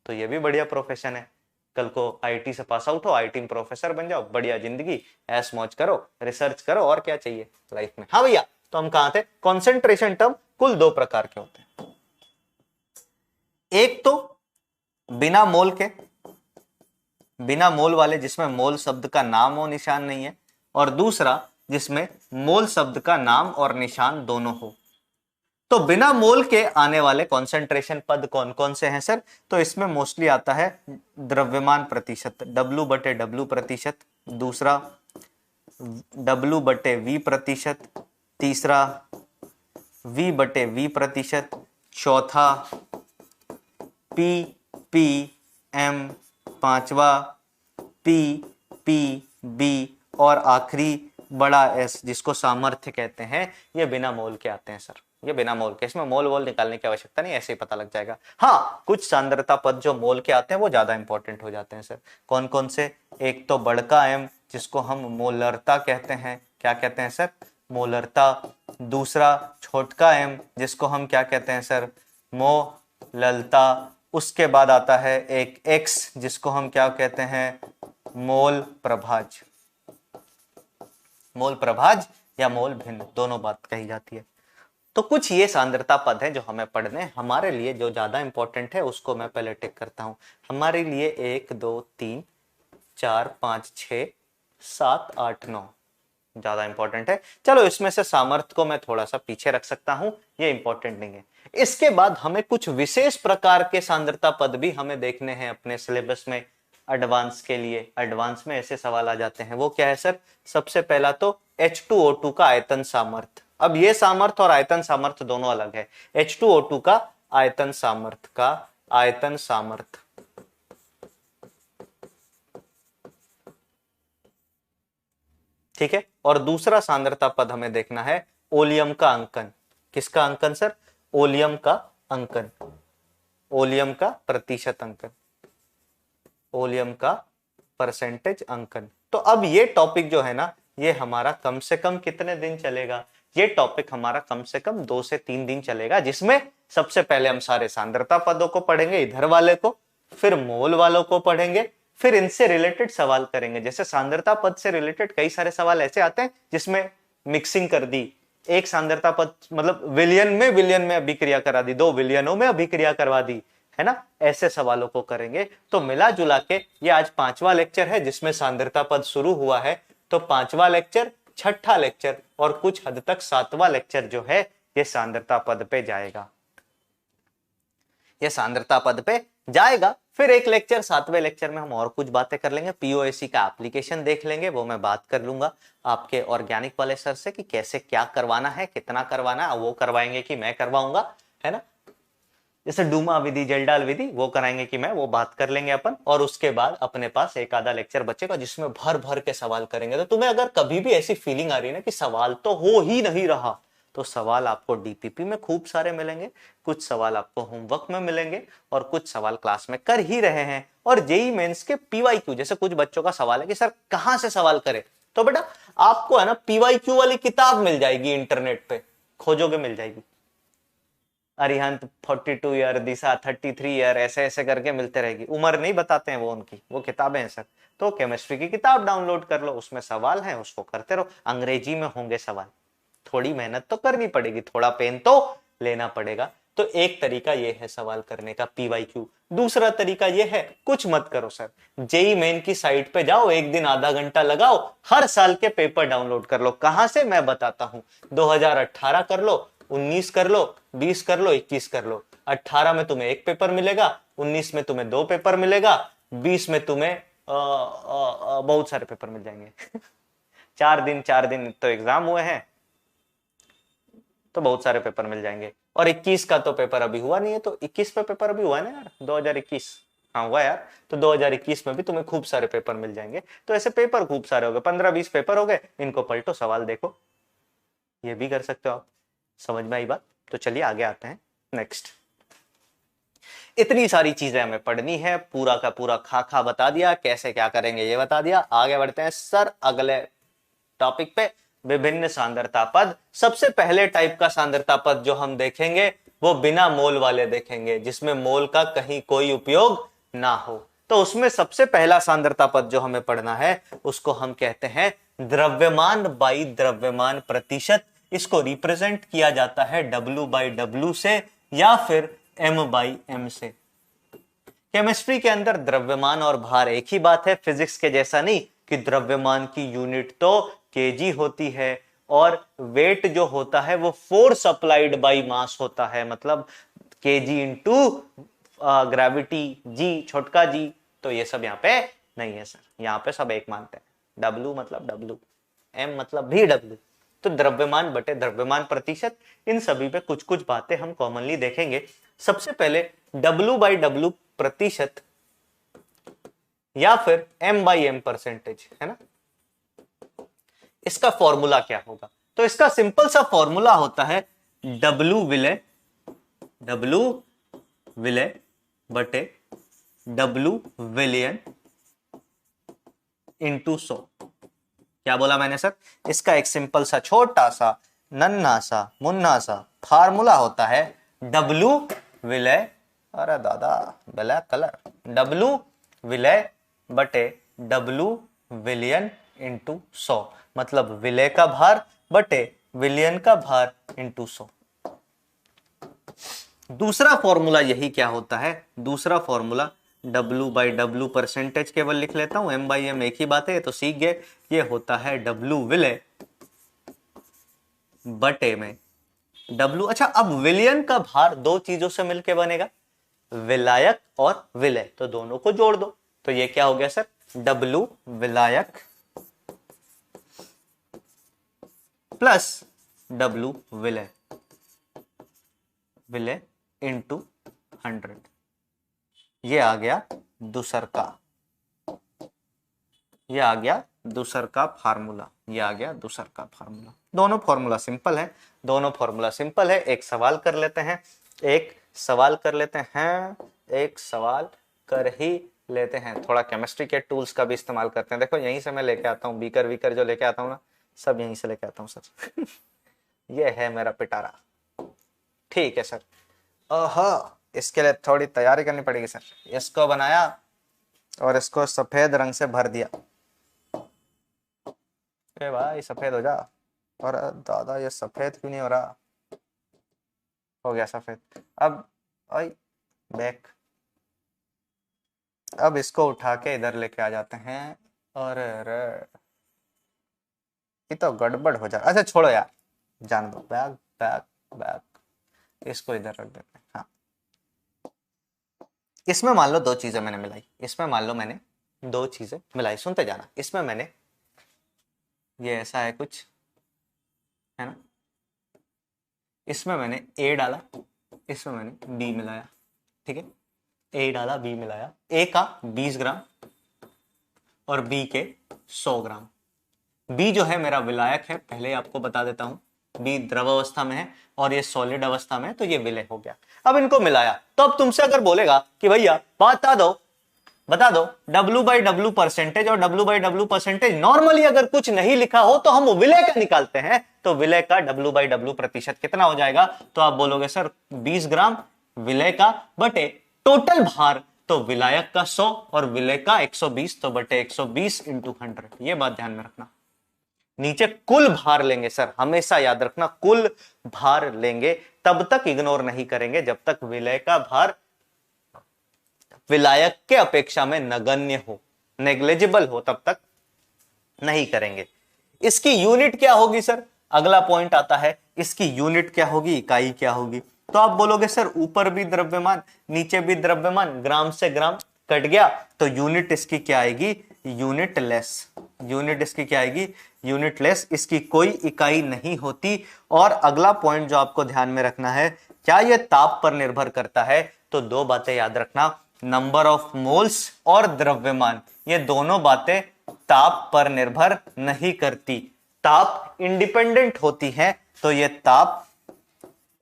A: तो ये भी बढ़िया प्रोफेशन है, कल को IIT से पास आउट हो, IIT में प्रोफेसर बन जाओ, बढ़िया जिंदगी, ऐश मौज करो, रिसर्च करो, और क्या चाहिए लाइफ में। हाँ भैया, तो हम कहां थे? कॉन्सेंट्रेशन टर्म कुल 2 प्रकार के होते हैं, एक तो बिना मोल वाले, जिसमें मोल शब्द का नाम और निशान नहीं है, और दूसरा जिसमें मोल शब्द का नाम और निशान दोनों हो। तो बिना मोल के आने वाले कॉन्सेंट्रेशन पद कौन कौन से हैं सर? तो इसमें मोस्टली आता है द्रव्यमान प्रतिशत, W/W प्रतिशत, दूसरा W/V प्रतिशत, तीसरा V/V प्रतिशत, चौथा पी पी एम पांचवा, पी पी बी और आखिरी बड़ा एस जिसको सामर्थ्य कहते हैं, ये बिना मोल के आते हैं सर, ये बिना मोल के, इसमें मोल वोल निकालने की आवश्यकता नहीं, ऐसे ही पता लग जाएगा। हाँ, कुछ सांद्रता पद जो मोल के आते हैं वो ज्यादा इंपॉर्टेंट हो जाते हैं सर। कौन कौन से? एक तो बड़का एम जिसको हम मोलरता कहते हैं, क्या कहते हैं सर? मोलरता। दूसरा छोटका एम जिसको हम क्या कहते हैं सर? मोललता। उसके बाद आता है एक एक्स जिसको हम क्या कहते हैं? मोल प्रभाज। मोल प्रभाज या मोल भिन्न, दोनों बात कही जाती है। तो कुछ ये सांद्रता पद हैं जो हमें पढ़ने, हमारे लिए जो ज्यादा इंपॉर्टेंट है उसको मैं पहले टिक करता हूं। हमारे लिए 1 2 3 4 5 6 7 8 9 ज्यादा इंपॉर्टेंट है। चलो इसमें से सामर्थ्य को मैं थोड़ा सा पीछे रख सकता हूं, ये इंपॉर्टेंट नहीं है। इसके बाद हमें कुछ विशेष प्रकार के सांद्रता पद भी हमें देखने हैं अपने सिलेबस में एडवांस के लिए। एडवांस में ऐसे सवाल आ जाते हैं, वो क्या है सर? सबसे पहला तो H2O2 का आयतन सामर्थ्य। अब ये सामर्थ्य और आयतन सामर्थ्य दोनों अलग है। H2O2 का आयतन सामर्थ्य ठीक है। और दूसरा सांद्रता पद हमें देखना है ओलियम का अंकन। किसका अंकन सर? ओलियम का अंकन, ओलियम का प्रतिशत अंकन, ओलियम का परसेंटेज अंकन। तो अब ये टॉपिक जो है ना, ये हमारा कम से कम कितने दिन चलेगा? ये टॉपिक हमारा कम से कम 2 से 3 दिन चलेगा, जिसमें सबसे पहले हम सारे सांद्रता पदों को पढ़ेंगे, इधर वाले को, फिर मोल वालों को पढ़ेंगे, फिर इनसे रिलेटेड सवाल करेंगे। जैसे सांद्रता पद से रिलेटेड कई सारे सवाल ऐसे आते हैं जिसमें मिक्सिंग कर दी, एक सांद्रता पद मतलब विलियन में अभिक्रिया करा दी, 2 विलियनों में अभिक्रिया करवा दी, है ना, ऐसे सवालों को करेंगे। तो मिला जुला के ये आज 5वां लेक्चर है जिसमें सांद्रता पद शुरू हुआ है। तो 5वां लेक्चर, 6ठा लेक्चर और कुछ हद तक 7वां लेक्चर जो है ये सांद्रता पद पे जाएगा, ये सांद्रता पद पे जाएगा। फिर एक लेक्चर 7वें लेक्चर में हम और कुछ बातें कर लेंगे, पीओएसी का एप्लीकेशन देख लेंगे, वो मैं बात कर लूंगा आपके ऑर्गेनिक वाले सर से कि कैसे क्या करवाना है, कितना करवाना है, वो करवाएंगे कि मैं करवाऊंगा, है ना। जैसे डूमा विधि, जेल्डाल विधि, वो कराएंगे कि मैं, वो बात कर लेंगे अपन। और उसके बाद अपने पास एक आधा लेक्चर बचेगा जिसमें भर भर के सवाल करेंगे। तो तुम्हें अगर कभी भी ऐसी फीलिंग आ रही है ना कि सवाल तो हो ही नहीं रहा, तो सवाल आपको डीपीपी में खूब सारे मिलेंगे, कुछ सवाल आपको होमवर्क में मिलेंगे और कुछ सवाल क्लास में कर ही रहे हैं। और जेई मेंस के पीवाईक्यू, जैसे कुछ बच्चों का सवाल है कि सर कहां से सवाल करें, तो बेटा आपको है ना पीवाईक्यू वाली किताब मिल जाएगी, इंटरनेट पे खोजोगे मिल जाएगी। अरिहंत 42 ईयर, दिशा 33 ईयर, ऐसे ऐसे करके मिलते रहेगी। उम्र नहीं बताते हैं वो, उनकी वो किताबें हैं सर। तो केमिस्ट्री की किताब डाउनलोड कर लो, उसमें सवाल है, उसको करते रहो। अंग्रेजी में होंगे सवाल, थोड़ी मेहनत तो करनी पड़ेगी, थोड़ा पेन तो लेना पड़ेगा। तो एक तरीका ये है सवाल करने का, पीवाईक्यू। दूसरा तरीका ये है, कुछ मत करो सर, जेई मेन की साइट पे जाओ, एक दिन आधा घंटा लगाओ, हर साल के पेपर डाउनलोड कर लो। कहां से? मैं बताता हूं। 2018 कर लो, 19 कर लो, 20 कर लो, 21 कर लो। 18 में तुम्हें एक पेपर मिलेगा, 19 में तुम्हें 2 पेपर मिलेगा, 20 में तुम्हें बहुत सारे पेपर मिल जाएंगे। 4 दिन तो एग्जाम हुए हैं, तो बहुत सारे पेपर मिल जाएंगे। और 21 का तो पेपर अभी हुआ नहीं है, तो 21 पे पेपर अभी हुआ है ना यार, 2021, हाँ हुआ यार। तो 2021 में भी तुम्हें खूब सारे पेपर मिल जाएंगे। तो ऐसे पेपर खूब सारे हो गए, 15-20 पेपर हो गए, इनको पलटो, सवाल देखो, ये भी कर सकते हो आप। समझ में आई बात? तो चलिए आगे आते हैं। नेक्स्ट, इतनी सारी चीजें हमें पढ़नी है, पूरा का पूरा खा बता दिया, कैसे क्या करेंगे ये बता दिया। आगे बढ़ते हैं सर अगले टॉपिक पे, विभिन्न सांद्रता पद। सबसे पहले टाइप का सांद्रता पद जो हम देखेंगे वो बिना मोल वाले देखेंगे, जिसमें मोल का कहीं कोई उपयोग ना हो। तो उसमें सबसे पहला सांद्रता पद जो हमें पढ़ना है उसको हम कहते हैं द्रव्यमान बाई द्रव्यमान प्रतिशत। इसको रिप्रेजेंट किया जाता है W/W से या फिर M/M से। केमिस्ट्री के अंदर द्रव्यमान और भार एक ही बात है, फिजिक्स के जैसा नहीं कि द्रव्यमान की यूनिट तो केजी होती है और वेट जो होता है वो फोर्स अप्लाइड बाय मास होता है, मतलब केजी इंटू ग्रेविटी, जी छोटका जी। तो ये सब यहाँ पे नहीं है सर, यहाँ पे सब एक मानते हैं, W मतलब W, M मतलब भी W। तो द्रव्यमान बटे द्रव्यमान प्रतिशत, इन सभी पे कुछ कुछ बातें हम कॉमनली देखेंगे। सबसे पहले W/W प्रतिशत या फिर M/M परसेंटेज, है ना, इसका फॉर्मूला क्या होगा? तो इसका सिंपल सा फॉर्मूला होता है W विलय बटे W विलियन इंटू 100। क्या बोला मैंने सर? इसका एक सिंपल सा छोटा सा नन्हा सा मुन्ना सा फार्मूला होता है W विलय, अरे दादा ब्लैक कलर, W विलय बटे W विलियन इंटू 100, मतलब विलय का भार बटे विलियन का भार इंटू 100। दूसरा फॉर्मूला यही क्या होता है? दूसरा फॉर्मूला W/W परसेंटेज केवल लिख लेता हूं, M/M एक ही बात है, तो सीख गए। ये होता है W विलय बटे में W। अच्छा, अब विलियन का भार दो चीजों से मिलकर बनेगा, विलायक और विलय, तो दोनों को जोड़ दो, तो ये क्या हो गया सर? W विलायक प्लस W विलय इंटू 100। ये आ गया दूसर का, ये आ गया दूसर का फार्मूला, ये आ गया दूसर का फार्मूला। दोनों फार्मूला सिंपल है, दोनों फार्मूला सिंपल है। एक सवाल कर लेते हैं, एक सवाल कर लेते हैं, एक सवाल कर ही लेते हैं। थोड़ा केमिस्ट्री के टूल्स का भी इस्तेमाल करते हैं। देखो यहीं से मैं लेके आता हूँ, बीकर वीकर जो लेके आता हूँ ना, सब यहीं से लेके आता हूँ सर। ये है मेरा पिटारा, ठीक है सर। ओहो, इसके लिए थोड़ी तैयारी करनी पड़ेगी सर। इसको बनाया और इसको सफेद रंग से भर दिया। ए भाई सफेद हो जा। और दादा ये सफेद क्यों नहीं हो रहा? हो गया सफेद। अब आई बैक, अब इसको उठा के इधर लेके आ जाते हैं। और ये तो गड़बड़ हो जा। अच्छा छोड़ो यार, जान दो। बैक बैक बैक, इसको इधर रख देते हैं। हाँ, इसमें मान लो दो चीजें मैंने मिलाई, इसमें मान लो मैंने दो चीजें मिलाई, सुनते जाना। इसमें मैंने, ये ऐसा है कुछ, है ना, इसमें मैंने A डाला, इसमें मैंने B मिलाया, ठीक है। A डाला, B मिलाया। A का 20 ग्राम और B के 100 ग्राम। B जो है मेरा विलायक है, पहले आपको बता देता हूं। B द्रव अवस्था में है और ये सॉलिड अवस्था में है, तो ये विलय हो गया। अब इनको मिलाया, तो अब तुमसे अगर बोलेगा कि भैया बता दो W/W परसेंटेज, और W/W परसेंटेज नॉर्मली अगर कुछ नहीं लिखा हो तो हम विलय का निकालते हैं, तो विलय का W/W प्रतिशत कितना हो जाएगा? तो आप बोलोगे सर 20 ग्राम विलय का बटे टोटल भार, तो विलायक का 100 और विलय का 120, तो बटे 120 इंटू 100। ये बात ध्यान में रखना। नीचे कुल भार लेंगे सर, हमेशा याद रखना, कुल भार लेंगे, तब तक इग्नोर नहीं करेंगे जब तक विलय का भार विलायक के अपेक्षा में नगण्य हो, नेग्लिजिबल हो, तब तक नहीं करेंगे। इसकी यूनिट क्या होगी सर? अगला पॉइंट आता है, इसकी यूनिट क्या होगी, इकाई क्या होगी? तो आप बोलोगे सर ऊपर भी द्रव्यमान नीचे भी द्रव्यमान, ग्राम से ग्राम कट गया, तो यूनिट इसकी क्या आएगी? Unit less. यूनिट इसकी क्या आएगी? Unit less. इसकी कोई इकाई नहीं होती। और अगला पॉइंट जो आपको ध्यान में रखना है, क्या यह ताप पर निर्भर करता है? तो दो बातें याद रखना, नंबर ऑफ मोल्स और द्रव्यमान, ये दोनों बातें ताप पर निर्भर नहीं करती, ताप इंडिपेंडेंट होती हैं, तो ये ताप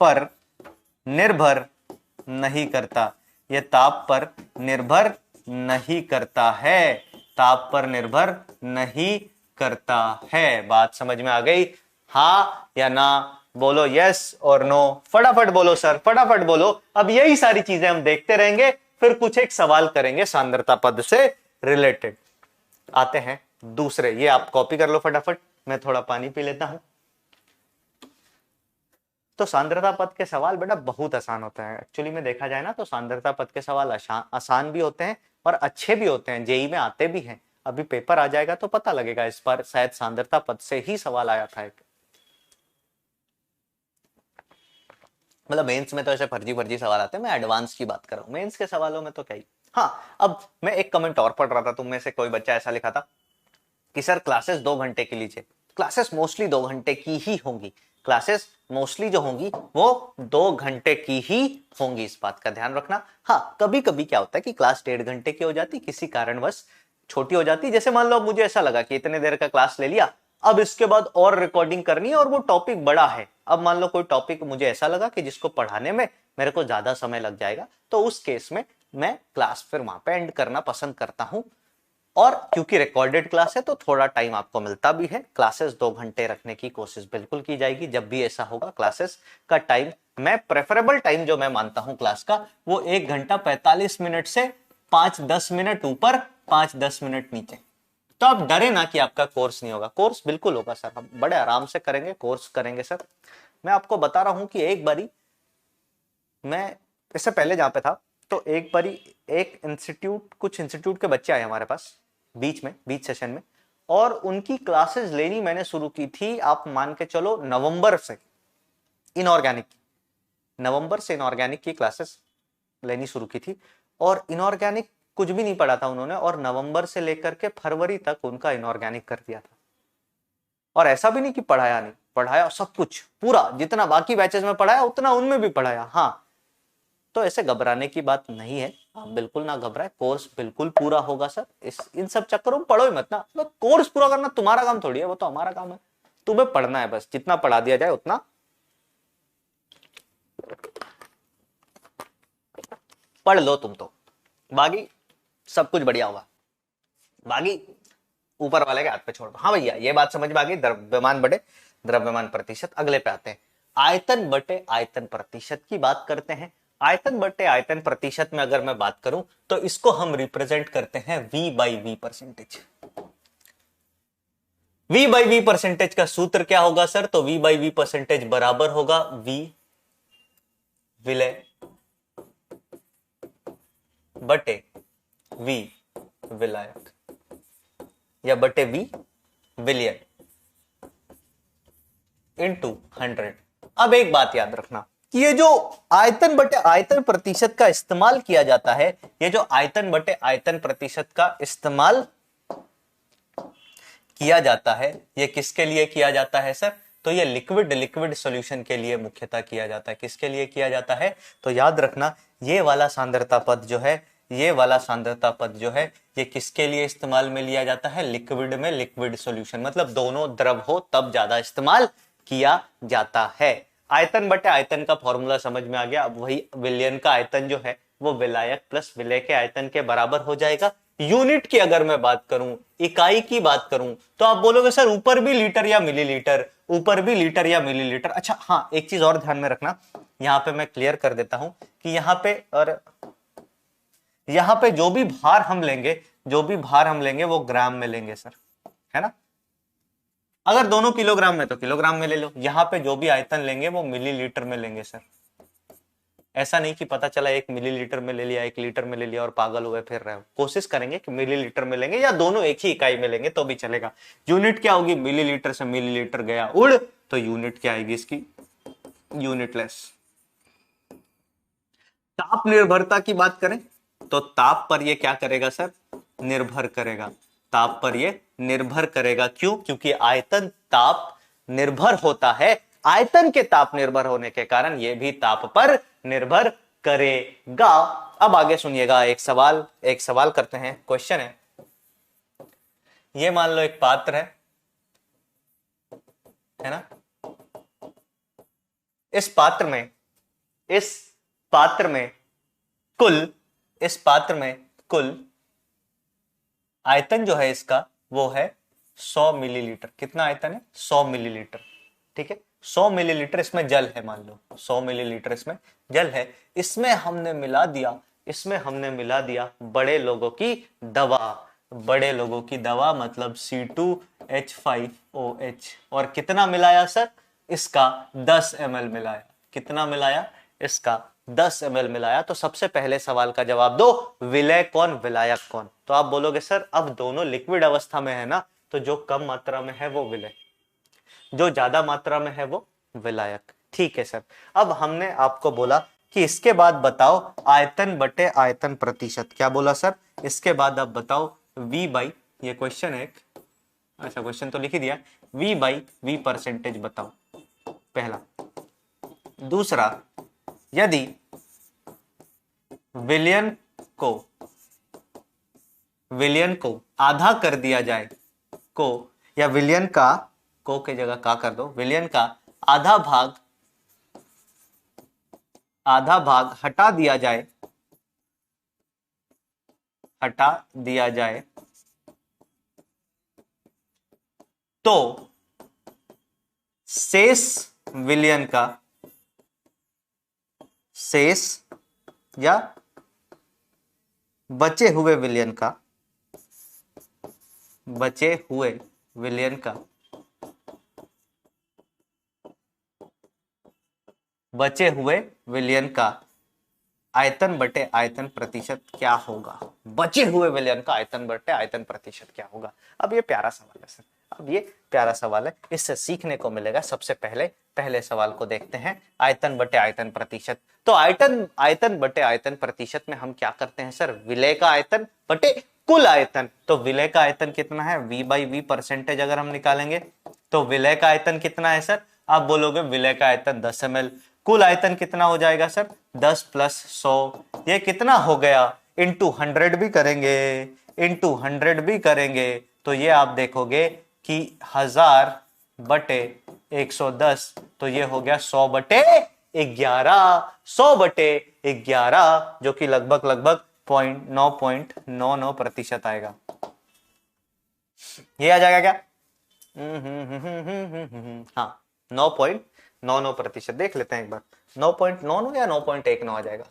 A: पर निर्भर नहीं करता, ये ताप पर निर्भर नहीं करता है, ताप पर निर्भर नहीं करता है। बात समझ में आ गई? हाँ या ना बोलो, यस और नो, फटाफट बोलो सर, फटाफट बोलो। अब यही सारी चीजें हम देखते रहेंगे, फिर कुछ एक सवाल करेंगे सांद्रता पद से रिलेटेड। आते हैं दूसरे, ये आप कॉपी कर लो फटाफट, मैं थोड़ा पानी पी लेता हूं। तो सांद्रता पद के सवाल बेटा बहुत आसान होते हैं। एक्चुअली में देखा जाए ना तो सांद्रता पद के सवाल आसान भी होते हैं और अच्छे भी होते हैं, जेई में आते भी हैं। अभी पेपर आ जाएगा तो पता लगेगा, इस बार शायद सांद्रता पद से ही सवाल आया था एक। मतलब मेंस में तो ऐसे फर्जी सवाल आते हैं, मैं एडवांस की बात कर रहा हूं, मेंस के सवालों में तो क्या ही। हाँ, अब मैं एक कमेंट और पढ़ रहा था, तुम में से कोई बच्चा ऐसा लिखा था कि सर क्लासेस 2 घंटे की लीजिए। क्लासेस मोस्टली 2 घंटे की ही होंगी, क्लासेस मोस्टली जो होंगी वो 2 घंटे की ही होंगी, इस बात का ध्यान रखना। हाँ, कभी कभी क्या होता है कि क्लास 1.5 घंटे की हो जाती, किसी कारणवश छोटी हो जाती। जैसे मान लो अब मुझे ऐसा लगा कि इतने देर का क्लास ले लिया, अब इसके बाद और रिकॉर्डिंग करनी है और वो टॉपिक बड़ा है। अब मान लो कोई टॉपिक मुझे ऐसा लगा कि जिसको पढ़ाने में मेरे को ज्यादा समय लग जाएगा, तो उस केस में मैं क्लास फिर वहां पे एंड करना पसंद करता हूं। और क्योंकि रिकॉर्डेड क्लास है तो थोड़ा टाइम आपको मिलता भी है। क्लासेस 2 घंटे रखने की कोशिश बिल्कुल की जाएगी। जब भी ऐसा होगा क्लासेस का टाइम, मैं प्रेफरेबल टाइम जो मैं मानता हूं क्लास का, वो 1 घंटा 45 मिनट से 5-10 मिनट ऊपर, 5-10 मिनट नीचे। तो आप डरे ना कि आपका कोर्स नहीं होगा, कोर्स बिल्कुल होगा सर, हम बड़े आराम से करेंगे, कोर्स करेंगे सर। मैं आपको बता रहा हूं कि एक बारी मैं इससे पहले जहां पे था, तो एक बारी एक इंस्टीट्यूट, कुछ इंस्टीट्यूट के बच्चे आए हमारे पास बीच सेशन में, और उनकी क्लासेस लेनी मैंने शुरू की थी, आप मान के चलो नवंबर से इनऑर्गेनिक की क्लासेस लेनी शुरू की थी। और इनऑर्गेनिक कुछ भी नहीं पढ़ा था उन्होंने, और नवंबर से लेकर के फरवरी तक उनका इनऑर्गेनिक कर दिया था। और ऐसा भी नहीं कि पढ़ाया नहीं, पढ़ाया सब कुछ, पूरा जितना बाकी बैचेस में पढ़ाया उतना उनमें भी पढ़ाया। हाँ, तो ऐसे घबराने की बात नहीं है, आप बिल्कुल ना घबराए, कोर्स बिल्कुल पूरा होगा सर। इन सब चक्करों में पढ़ो ही मत ना, तो कोर्स पूरा करना तुम्हारा काम थोड़ी है, वो तो हमारा काम है। तुम्हें पढ़ना है बस, जितना पढ़ा दिया जाए उतना पढ़ लो तुम, तो बाकी सब कुछ बढ़िया होगा, बाकी ऊपर वाले के हाथ पे छोड़ दो। हाँ भैया, ये बात समझ में आ गई। द्रव्यमान बटे द्रव्यमान प्रतिशत। अगले पे आते हैं, आयतन बटे आयतन प्रतिशत की बात करते हैं। आयतन बटे आयतन प्रतिशत में अगर मैं बात करूं तो इसको हम रिप्रेजेंट करते हैं V/V परसेंटेज। V/V परसेंटेज का सूत्र क्या होगा सर? तो V/V परसेंटेज बराबर होगा V विलय बटे V विलायक, या बटे V विलयन इंटू 100। अब एक बात याद रखना कि ये जो आयतन बटे आयतन प्रतिशत का इस्तेमाल किया जाता है, ये जो आयतन बटे आयतन प्रतिशत का इस्तेमाल किया जाता है, ये किसके लिए किया जाता है सर? तो ये लिक्विड सॉल्यूशन के लिए मुख्यतः किया जाता है। किसके लिए किया जाता है? तो याद रखना, ये वाला सांद्रता पद जो है, ये वाला सांद्रता पद जो है, ये किसके लिए इस्तेमाल में लिया जाता है? लिक्विड में, लिक्विड सॉल्यूशन मतलब दोनों द्रव हो तब ज्यादा इस्तेमाल किया जाता है। आयतन बटे आयतन का फॉर्मूला समझ में आ गया। अब वही विलयन का आयतन जो है वो विलायक प्लस विलय के आयतन के बराबर हो जाएगा। यूनिट की अगर मैं बात करूं, इकाई की बात करूं, तो आप बोलोगे सर ऊपर भी लीटर या मिलीलीटर, ऊपर भी लीटर या मिलीलीटर। अच्छा हाँ, एक चीज और ध्यान में रखना, यहां पे मैं क्लियर कर देता हूं कि यहां पे और यहां पे जो भी भार हम लेंगे वो ग्राम में लेंगे सर, है ना। अगर दोनों किलोग्राम में तो किलोग्राम में ले लो, यहां पे जो भी आयतन लेंगे वो मिलीलीटर में लेंगे सर। ऐसा नहीं कि पता चला 1 मिलीलीटर में ले लिया, 1 लीटर में ले लिया और पागल हुए फिर रहे हो। कोशिश करेंगे कि मिलीलीटर में लेंगे या दोनों एक ही इकाई में लेंगे तो भी चलेगा। यूनिट क्या होगी? मिलीलीटर से मिलीलीटर गया उड़, तो यूनिट क्या आएगी इसकी? यूनिटलेस। ताप निर्भरता की बात करें तो ताप पर ये क्या करेगा सर? निर्भर करेगा। ताप पर ये निर्भर करेगा। क्यों? क्योंकि आयतन ताप निर्भर होता है, आयतन के ताप निर्भर होने के कारण ये भी ताप पर निर्भर करेगा। अब आगे सुनिएगा, एक सवाल करते हैं। क्वेश्चन है, ये मान लो एक पात्र है ना। इस पात्र में कुल आयतन जो है इसका वो है 100 मिलीलीटर। कितना आयतन है? 100 मिलीलीटर। ठीक है, 100 मिलीलीटर इसमें जल है, मान लो 100 मिलीलीटर इसमें जल है। इसमें हमने मिला दिया बड़े लोगों की दवा, मतलब C2H5OH। और कितना मिलाया सर? इसका 10 ml मिलाया। कितना मिलाया? इसका 10 ml मिलाया। तो सबसे पहले सवाल का जवाब दो, विलय कौन, विलायक कौन? तो आप बोलोगे सर अब दोनों लिक्विड अवस्था में है ना, तो जो कम मात्रा में है वो विलय, जो ज्यादा मात्रा में है वो विलायक। ठीक है सर। अब हमने आपको बोला कि इसके बाद बताओ आयतन बटे आयतन प्रतिशत। क्या बोला सर? इसके बाद आप बताओ V/, ये क्वेश्चन है, अच्छा क्वेश्चन तो लिख ही दिया, V/V परसेंटेज बताओ। पहला। दूसरा, यदि विलयन को आधा कर दिया जाए, को या विलयन का, को के जगह का कर दो, विलयन का आधा भाग हटा दिया जाए तो शेष या बचे हुए विलयन का आयतन बटे आयतन प्रतिशत क्या होगा? बचे हुए विलयन का आयतन बटे आयतन प्रतिशत क्या होगा? अब ये प्यारा सवाल है सर, अब ये प्यारा सवाल है, इससे सीखने को मिलेगा। सबसे पहले सवाल को देखते हैं, आयतन बटे आयतन प्रतिशत। तो आयतन बटे आयतन प्रतिशत में हम क्या करते हैं सर? विलय का आयतन बटे कुल आयतन। तो विलय का आयतन कितना है? V/V परसेंटेज अगर हम निकालेंगे तो विलय का आयतन कितना है सर? आप बोलोगे विलय का आयतन 10 ml। कुल आयतन कितना हो जाएगा सर? 10 + 100, ये कितना हो गया? इंटू 100 भी करेंगे तो ये आप देखोगे कि 1000/110, तो ये हो गया 100/11, 100/11, जो कि लगभग 9.99% आएगा। ये आ जाएगा क्या? हाँ, 9.99%। देख लेते हैं एक बार, 9.99 या 9.19 आ जाएगा।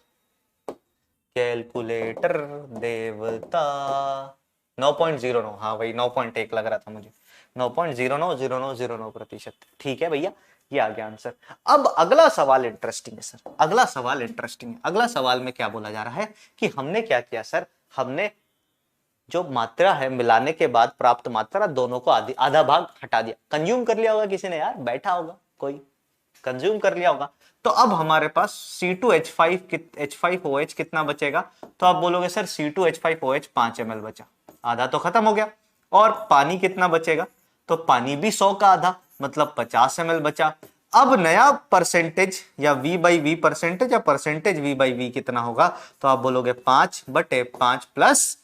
A: कैलकुलेटर देवता, 9.09, हाँ वही 9.1 लग रहा था मुझे, 9.090909%। ठीक है भैया, ये आ गया आंसर। अब अगला सवाल इंटरेस्टिंग है सर, अगला सवाल में क्या बोला जा रहा है कि हमने क्या किया सर? हमने जो मात्रा है मिलाने के बाद प्राप्त मात्रा, दोनों को आधा भाग हटा दिया। कंज्यूम कर लिया होगा किसी ने यार, बैठा होगा कोई, कंज्यूम कर लिया होगा। तो अब हमारे पास C2H5OH कितना बचेगा? तो आप बोलोगे सर C2H5OH 5 ml बचा, आधा तो खत्म हो गया। और पानी कितना बचेगा? तो पानी भी 100 का आधा, मतलब 50 ml बचा। अब नया परसेंटेज या V/V परसेंटेज या परसेंटेज V/V कितना होगा? तो आप बोलोगे 5/5 +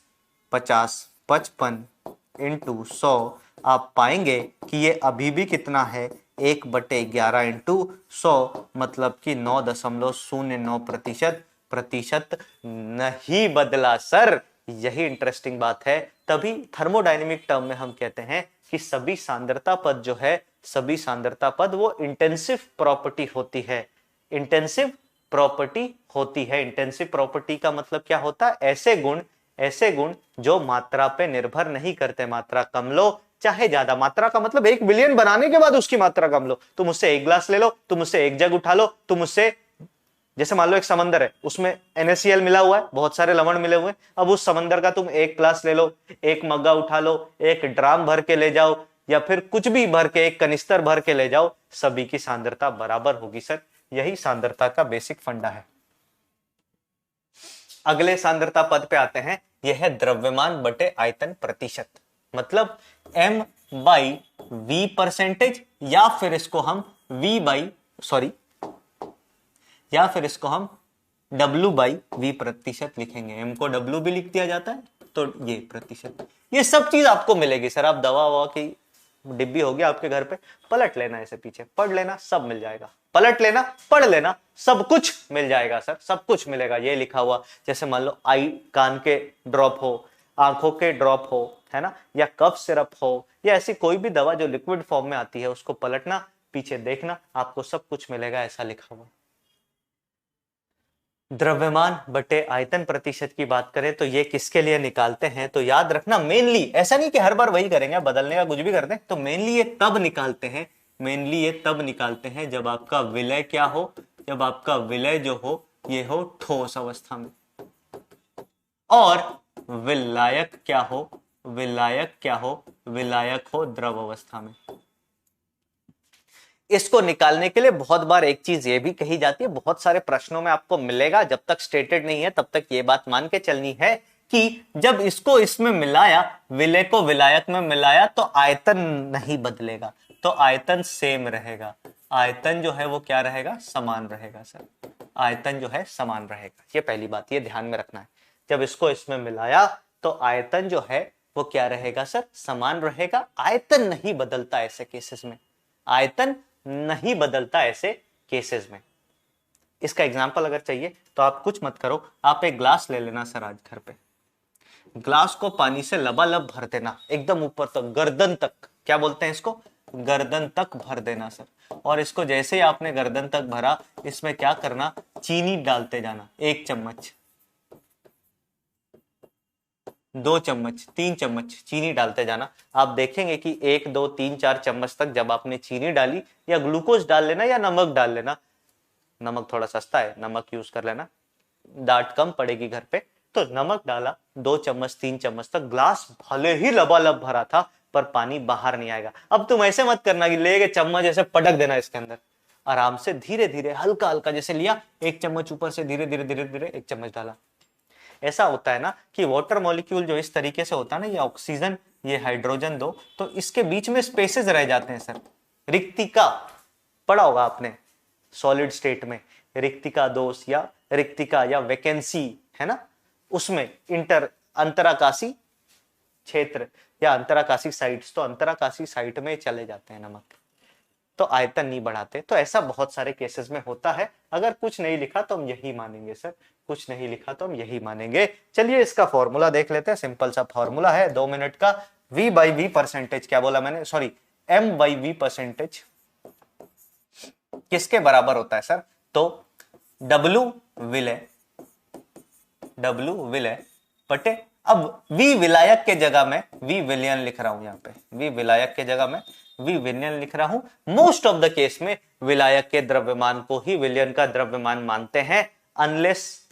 A: 50, 55 × 100। आप पाएंगे कि ये अभी भी कितना है? 1/11 × 100, मतलब कि 9.09%। प्रतिशत नहीं बदला सर, यही इंटरेस्टिंग बात है। तभी थर्मोडायनेमिक टर्म में हम कहते हैं कि सभी सांद्रता पद जो है, सभी सांद्रता पद वो इंटेंसिव प्रॉपर्टी होती है। इंटेंसिव प्रॉपर्टी का मतलब क्या होता है? ऐसे गुण जो मात्रा पे निर्भर नहीं करते। मात्रा कम लो चाहे ज्यादा, मात्रा का मतलब 1 बिलियन बनाने के बाद उसकी मात्रा कम लो। तुम उससे 1 ग्लास ले लो, तुम उससे 1 जग उठा लो, तुम उससे, जैसे मान लो एक समंदर है, उसमें NaCl मिला हुआ है, बहुत सारे लवण मिले हुए हैं। अब उस समंदर का तुम 1 ग्लास ले लो, 1 मग्गा उठा लो, 1 ड्राम भर के ले जाओ, या फिर कुछ भी भर के, 1 कनिस्तर भर के ले जाओ, सभी की सांद्रता बराबर होगी सर। यही सांद्रता का बेसिक फंडा है। अगले सांद्रता पद पे आते हैं, यह है द्रव्यमान बटे आयतन प्रतिशत, मतलब M/V परसेंटेज, या फिर इसको हम W/V प्रतिशत लिखेंगे। M को W भी लिख दिया जाता है, तो ये प्रतिशत, ये सब चीज आपको मिलेगी सर। आप दवा ववा की डिब्बी होगी आपके घर पे, पलट लेना, ऐसे पीछे पढ़ लेना, सब मिल जाएगा। पलट लेना, पढ़ लेना, सब कुछ मिल जाएगा सर, सब कुछ मिलेगा। ये लिखा हुआ, जैसे मान लो आई, कान के ड्रॉप हो, आंखों के ड्रॉप हो, है ना, या कफ सिरप हो, या ऐसी कोई भी दवा जो लिक्विड फॉर्म में आती है, उसको पलटना, पीछे देखना, आपको सब कुछ मिलेगा, ऐसा लिखा हुआ। द्रव्यमान बटे आयतन प्रतिशत की बात करें तो ये किसके लिए निकालते हैं? तो याद रखना, मेनली ऐसा नहीं कि हर बार वही करेंगे, बदलने का कुछ भी करते हैं, तो मेनली ये तब निकालते हैं जब आपका विलय क्या हो? जब आपका विलय जो हो, ये हो ठोस अवस्था में, और विलायक क्या हो? विलायक हो द्रव अवस्था में। इसको निकालने के लिए बहुत बार एक चीज ये भी कही जाती है, बहुत सारे प्रश्नों में आपको मिलेगा, जब तक स्टेटेड नहीं है तब तक ये बात मान के चलनी है कि जब इसको इसमें मिलाया, विलय को विलायक में मिलाया, तो आयतन नहीं बदलेगा, तो आयतन सेम रहेगा। आयतन जो है वो क्या रहेगा, समान रहेगा सर, आयतन जो है समान रहेगा। ये पहली बात, ये ध्यान में रखना है। जब इसको इसमें मिलाया तो आयतन जो है वो क्या रहेगा सर, समान रहेगा। आयतन नहीं बदलता ऐसे केसेस में, आयतन नहीं बदलता ऐसे केसेस में। इसका एग्जांपल अगर चाहिए तो आप कुछ मत करो, आप एक ग्लास ले लेना सर आज घर पे, ग्लास को पानी से लबालब भर देना एकदम ऊपर तक, गर्दन तक, क्या बोलते हैं इसको, गर्दन तक भर देना सर। और इसको जैसे ही आपने गर्दन तक भरा, इसमें क्या करना, चीनी डालते जाना, 1 चम्मच, 2 चम्मच, 3 चम्मच चीनी डालते जाना। आप देखेंगे कि 1 2 3 4 चम्मच तक जब आपने चीनी डाली, या ग्लूकोज डाल लेना या नमक डाल लेना, नमक थोड़ा सस्ता है, नमक यूज कर लेना, डांट कम पड़ेगी घर पे, तो नमक डाला, 2 चम्मच 3 चम्मच तक, ग्लास भले ही लबालब भरा था पर पानी बाहर नहीं आएगा। अब तुम ऐसे मत करना कि लेके चम्मच ऐसे पटक देना इसके अंदर, आराम से धीरे धीरे हल्का हल्का, जैसे लिया 1 चम्मच ऊपर से धीरे धीरे धीरे धीरे 1 चम्मच डाला। ऐसा होता है ना कि वाटर मॉलिक्यूल जो इस तरीके से होता है ना, ये ऑक्सीजन ये हाइड्रोजन 2, तो इसके बीच में स्पेसेस रह जाते हैं सर, रिक्तिका पढ़ा होगा आपने सॉलिड स्टेट में, रिक्तिका दोष या रिक्तिका या वैकेंसी है ना, उसमें अंतराकाशी क्षेत्र या अंतराकाशी साइट्स, तो अंतराकाशी साइट में चले जाते हैं नमक, तो आयतन नहीं बढ़ाते। तो ऐसा बहुत सारे केसेस में होता है। अगर कुछ नहीं लिखा तो हम यही मानेंगे सर, कुछ नहीं लिखा तो हम यही मानेंगे। चलिए इसका फॉर्मूला देख लेते हैं, सिंपल सा फॉर्मूला है 2 मिनट का। V बाई वी परसेंटेज, क्या बोला मैंने, sorry, M by we percentage किसके बराबर होता है सर, तो W विलय बटे, अब V विलायक के जगह में V विलयन लिख रहा हूं, यहाँ पे V विलायक के जगह में V विलयन लिख रहा हूं। मोस्ट ऑफ द केस में विलायक के द्रव्यमान को ही विलयन का द्रव्यमान मानते हैं, अनलेस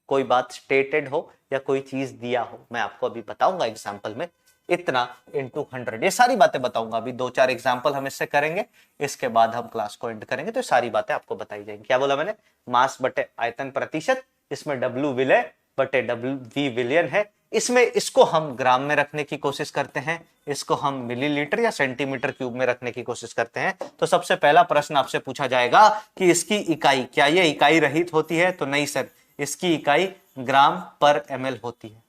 A: कोई बात स्टेटेड हो या कोई चीज दिया हो। मैं आपको अभी बताऊंगा एग्जाम्पल में, इतना इंटू 100, ये सारी बातें बताऊंगा। अभी 2-4 एग्जाम्पल हम इससे करेंगे, इसके बाद हम क्लास को एंड करेंगे, तो सारी बातें आपको बताई जाएंगी। क्या बोला मैंने, मास बटे आयतन प्रतिशत, इसमें W विलय बटे V विलयन है, इसमें इसको हम ग्राम में रखने की कोशिश करते हैं, इसको हम मिलीलीटर या सेंटीमीटर क्यूब में रखने की कोशिश करते हैं। तो सबसे पहला प्रश्न आपसे पूछा जाएगा कि इसकी इकाई, क्या ये इकाई रहित होती है, तो नहीं सर, इसकी इकाई ग्राम पर ml होती है,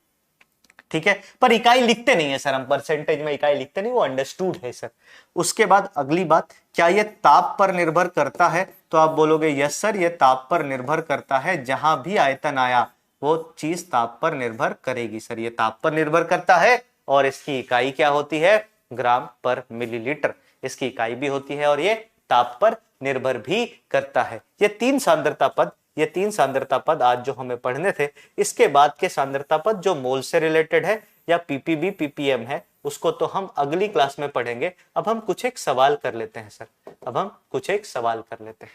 A: ठीक है। पर इकाई लिखते नहीं है सर हम, परसेंटेज में इकाई लिखते नहीं, वो अंडरस्टूड है सर। उसके बाद अगली बात, क्या ये ताप पर निर्भर करता है, तो आप बोलोगे यस सर, ये ताप पर निर्भर करता है, जहां भी आयतन आया वो चीज ताप पर निर्भर करेगी सर, ये ताप पर निर्भर करता है। और इसकी इकाई क्या होती है, ग्राम पर मिलीलीटर, इसकी इकाई भी होती है, और ये ताप पर निर्भर भी करता है। ये 3 सांद्रता पद आज जो हमें पढ़ने थे, इसके बाद के सांद्रता पद जो मोल से रिलेटेड है या पीपीबी पीपीएम है, उसको तो हम अगली क्लास में पढ़ेंगे। अब हम कुछ एक सवाल कर लेते हैं सर, अब हम कुछ एक सवाल कर लेते हैं,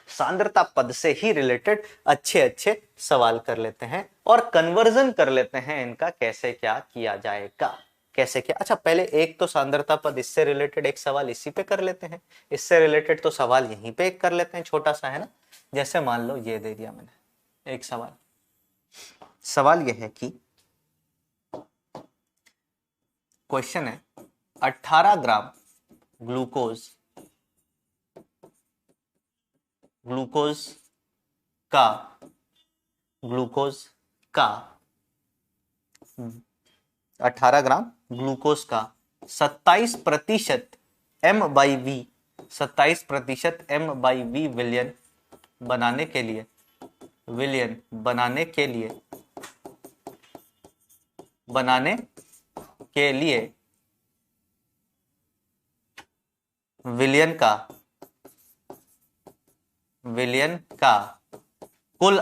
A: सांद्रता पद से ही रिलेटेड अच्छे अच्छे सवाल कर लेते हैं और कन्वर्जन कर लेते हैं इनका, कैसे क्या किया जाएगा, कैसे क्या। अच्छा, पहले एक तो सांद्रता पद इससे रिलेटेड एक सवाल इसी पे कर लेते हैं, इससे रिलेटेड तो सवाल यहीं पे एक कर लेते हैं, छोटा सा है ना। जैसे मान लो ये दे दिया मैंने एक सवाल यह है कि क्वेश्चन है 18 ग्राम ग्लूकोज का 18 ग्राम ग्लूकोज का 27% M/V विलयन बनाने के लिए विलयन का कुल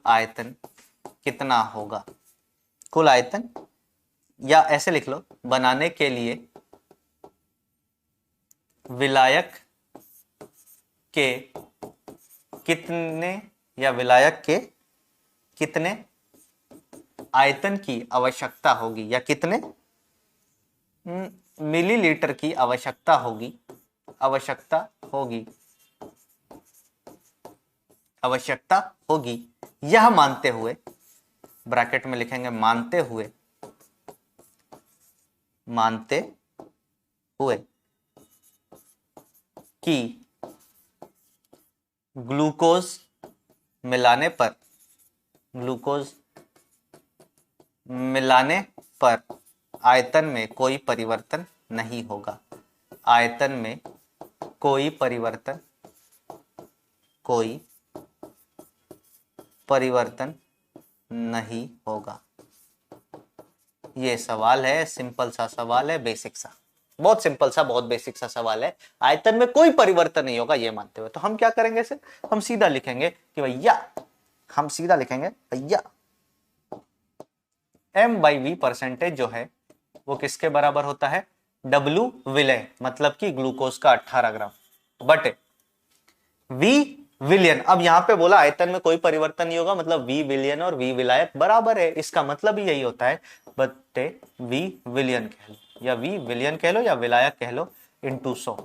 A: आयतन कितना होगा, कुल आयतन, या ऐसे लिख लो, बनाने के लिए विलायक के कितने या विलायक के कितने आयतन की आवश्यकता होगी, या कितने मिलीलीटर की आवश्यकता होगी, यह मानते हुए, ब्रैकेट में लिखेंगे मानते हुए कि ग्लूकोज मिलाने पर ग्लूकोज मिलाने पर आयतन में कोई परिवर्तन नहीं होगा। आयतन में कोई परिवर्तन नहीं होगा। ये सवाल है, सिंपल सा सवाल है, बेसिक सा, बहुत सिंपल सा, बहुत बेसिक सा सवाल है। आयतन में कोई परिवर्तन नहीं होगा ये मानते हुए तो हम क्या करेंगे सर, हम सीधा लिखेंगे कि भैया m/v परसेंटेज जो है वो किसके बराबर होता है, W विलय मतलब कि ग्लूकोज का 18 ग्राम बटे V विलियन। अब यहां पे बोला आयतन में कोई परिवर्तन नहीं होगा, मतलब V विलियन और V विलायक बराबर है, इसका मतलब ही यही होता है, बटे V विलियन कह लो या V विलियन कह लो या विलायक कह लो इंटू 100।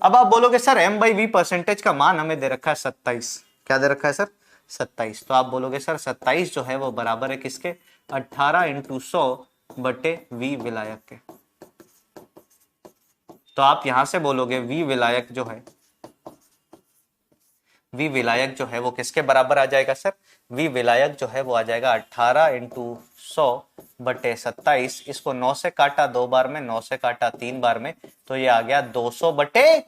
A: अब आप बोलोगे सर m/v परसेंटेज का मान हमें दे रखा है 27, क्या दे रखा है सर 27, तो आप बोलोगे सर 27 जो है वो बराबर है किसके, 18 इंटू 100 बटे V विलायक के। तो आप यहां से बोलोगे V विलायक जो है वो किसके बराबर आ जाएगा सर, V विलायक जो है वो आ जाएगा 18 इंटू 100 बटे 27। इसको 9 से काटा 2 बार में, 9 से काटा 3 बार में, तो ये आ गया 200 बटे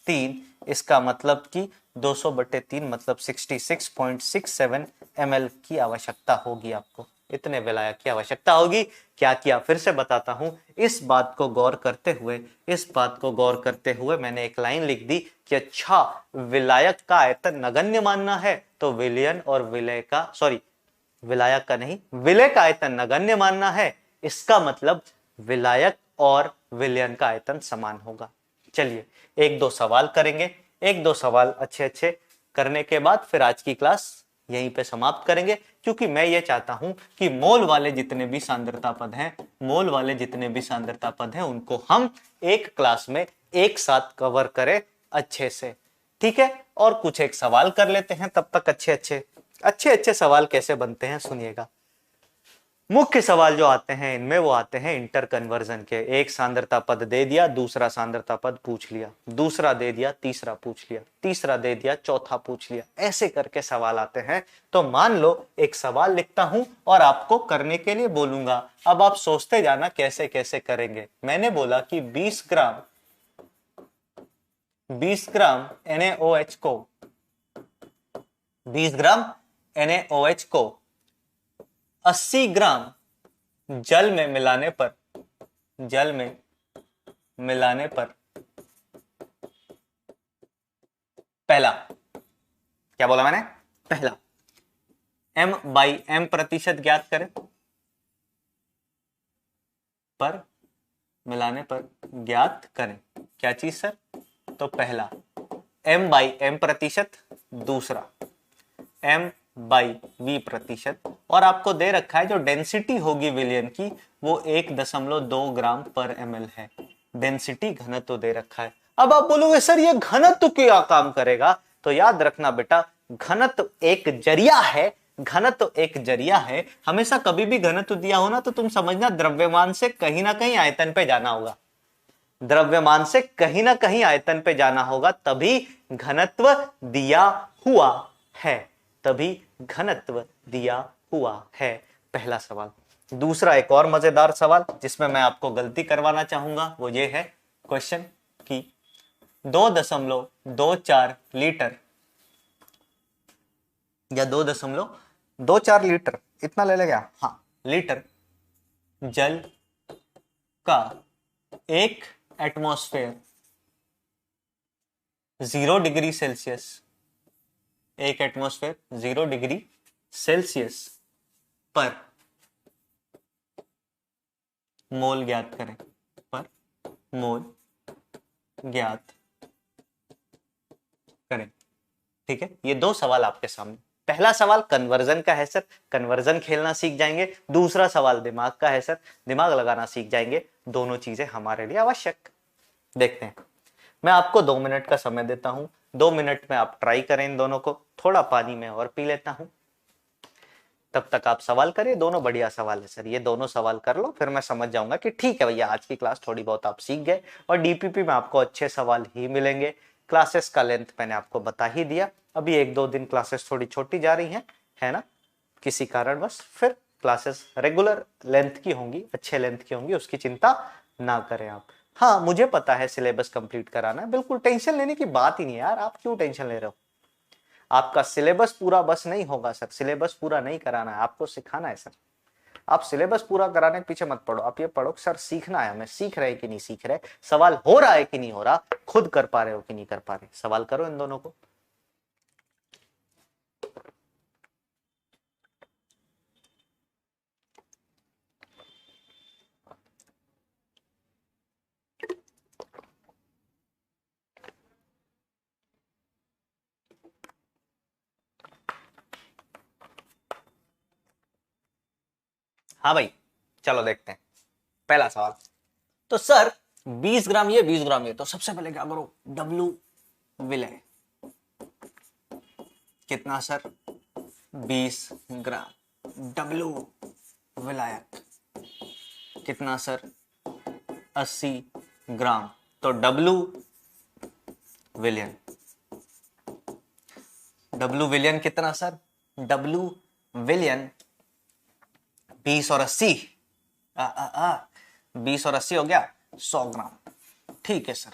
A: 3। इसका मतलब कि 200 बटे 3 मतलब 66.67 ml की आवश्यकता होगी, आपको इतने विलायक की आवश्यकता होगी। क्या किया फिर से बताता हूं, इस बात को गौर करते हुए मैंने एक लाइन लिख दी कि अच्छा विलायक का आयतन नगण्य मानना है तो विलयन और विलय का, सॉरी विलायक का नहीं, विलय का आयतन नगण्य मानना है, इसका मतलब विलायक और विलयन का आयतन समान होगा। चलिए एक दो सवाल करेंगे, एक दो सवाल अच्छे अच्छे करने के बाद फिर आज की क्लास यहीं पे समाप्त करेंगे, क्योंकि मैं ये चाहता हूं कि मोल वाले जितने भी सांद्रता पद हैं उनको हम एक क्लास में एक साथ कवर करें अच्छे से, ठीक है। और कुछ एक सवाल कर लेते हैं, तब तक अच्छे सवाल कैसे बनते हैं सुनिएगा। मुख्य सवाल जो आते हैं इनमें वो आते हैं इंटर कन्वर्जन के। एक सांद्रता पद दे दिया, दूसरा सांद्रता पद पूछ लिया, दूसरा दे दिया, तीसरा पूछ लिया, तीसरा दे दिया, चौथा पूछ लिया, ऐसे करके सवाल आते हैं। तो मान लो एक सवाल लिखता हूं और आपको करने के लिए बोलूंगा, अब आप सोचते जाना कैसे कैसे करेंगे। मैंने बोला कि 20 ग्राम NaOH को 20 ग्राम NaOH को 80 ग्राम जल में मिलाने पर पहला, क्या बोला मैंने, पहला m/m प्रतिशत ज्ञात करें, पर मिलाने पर ज्ञात करें क्या चीज सर, तो पहला m/m प्रतिशत, दूसरा m/v प्रतिशत, और आपको दे रखा है जो डेंसिटी होगी विलयन की वो 1.2 ग्राम पर ml है। डेंसिटी घनत्व दे रखा है। अब आप बोलोगे सर ये घनत्व क्या काम करेगा, तो याद रखना बेटा घनत्व एक जरिया है। हमेशा कभी भी घनत्व दिया हो ना तो तुम समझना द्रव्यमान से कहीं ना कहीं आयतन पे जाना होगा, द्रव्यमान से कहीं ना कहीं आयतन पे जाना होगा, तभी घनत्व दिया हुआ है, तभी घनत्व दिया हुआ है। पहला सवाल। दूसरा एक और मजेदार सवाल जिसमें मैं आपको गलती करवाना चाहूंगा वो ये है क्वेश्चन की 2.24 लीटर या 2.24 लीटर इतना ले लेगा, हाँ लीटर जल का एक एटमॉस्फेयर 0 डिग्री सेल्सियस, एक एटमॉस्फेयर 0 डिग्री सेल्सियस पर मोल ज्ञात करें, पर मोल ज्ञात करें। ठीक है, ये दो सवाल आपके सामने। पहला सवाल कन्वर्जन का है सर, कन्वर्जन खेलना सीख जाएंगे। दूसरा सवाल दिमाग का है सर, दिमाग लगाना सीख जाएंगे। दोनों चीजें हमारे लिए आवश्यक। देखते हैं, मैं आपको 2 मिनट का समय देता हूं। 2 मिनट में आप ट्राई करें इन दोनों को। थोड़ा पानी में और पी लेता हूं तब तक आप सवाल करिए, दोनों बढ़िया सवाल है सर, ये दोनों सवाल कर लो, फिर मैं समझ जाऊंगा कि ठीक है भैया आज की क्लास थोड़ी बहुत आप सीख गए। और डीपीपी में आपको अच्छे सवाल ही मिलेंगे। क्लासेस का लेंथ मैंने आपको बता ही दिया, अभी 1-2 दिन क्लासेस थोड़ी छोटी जा रही हैं, है ना, किसी कारणवश, फिर क्लासेस रेगुलर लेंथ की होंगी, अच्छे लेंथ की होंगी, उसकी चिंता ना करें आप। हाँ मुझे पता है सिलेबस कंप्लीट कराना है, बिल्कुल टेंशन लेने की बात ही नहीं है यार, आप क्यों टेंशन ले रहे हो। आपका सिलेबस पूरा बस नहीं होगा सर, सिलेबस पूरा नहीं कराना है, आपको सिखाना है सर। आप सिलेबस पूरा कराने के पीछे मत पड़ो, आप ये पढ़ो सर सीखना है हमें, सीख रहे कि नहीं सीख रहे, सवाल हो रहा है कि नहीं हो रहा, खुद कर पा रहे हो कि नहीं कर पा रहे, सवाल करो इन दोनों को। हाँ भाई चलो देखते हैं पहला सवाल। तो सर 20 ग्राम ये 20 ग्राम ये, तो सबसे पहले क्या करो, डब्लू विलय कितना सर, 20 ग्राम। डब्लू विलायक कितना सर, 80 ग्राम। तो डब्लू विलियन, डब्लू विलियन कितना सर, डब्लू विलियन 20 और 80, 20 और 80 हो गया 100 ग्राम। ठीक है सर,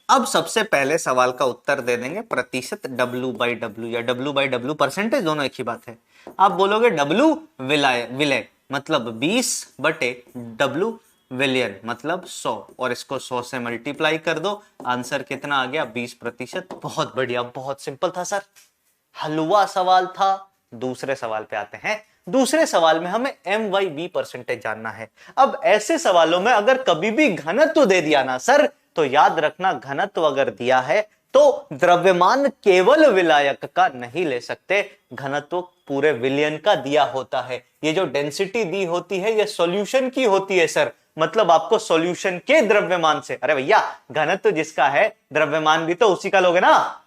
A: अब सबसे पहले सवाल का उत्तर दे देंगे प्रतिशत W/W, या W/W परसेंटेज, दोनों एक ही बात है। आप बोलोगे डब्लू विलय विलय मतलब 20/W विलियन मतलब 100, और इसको 100 से मल्टीप्लाई कर दो, आंसर कितना आ गया 20%। बहुत बढ़िया, बहुत सिंपल था सर, हलवा सवाल था। दूसरे सवाल पे आते हैं। दूसरे सवाल में हमें M/V परसेंटेज जानना है। अब ऐसे सवालों में अगर कभी भी घनत्व दे दिया ना सर, तो याद रखना घनत्व अगर दिया है तो द्रव्यमान केवल विलायक का नहीं ले सकते, घनत्व पूरे विलयन का दिया होता है। ये जो डेंसिटी दी होती है ये सॉल्यूशन की होती है सर, मतलब आपको सॉल्यूशन के द्रव्यमान से, अरे भैया घनत्व जिसका है द्रव्यमान भी तो उसी का लोगे ना,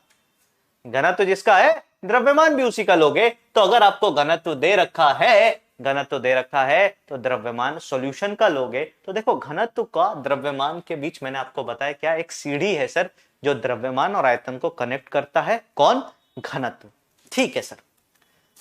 A: घनत्व जिसका है द्रव्यमान भी उसी का लोगे। तो अगर आपको घनत्व दे रखा है, घनत्व दे रखा है तो द्रव्यमान सॉल्यूशन का लोगे। तो देखो घनत्व का द्रव्यमान के बीच मैंने आपको बताया क्या, एक सीढ़ी है सर जो द्रव्यमान और आयतन को कनेक्ट करता है, कौन, घनत्व। ठीक है सर,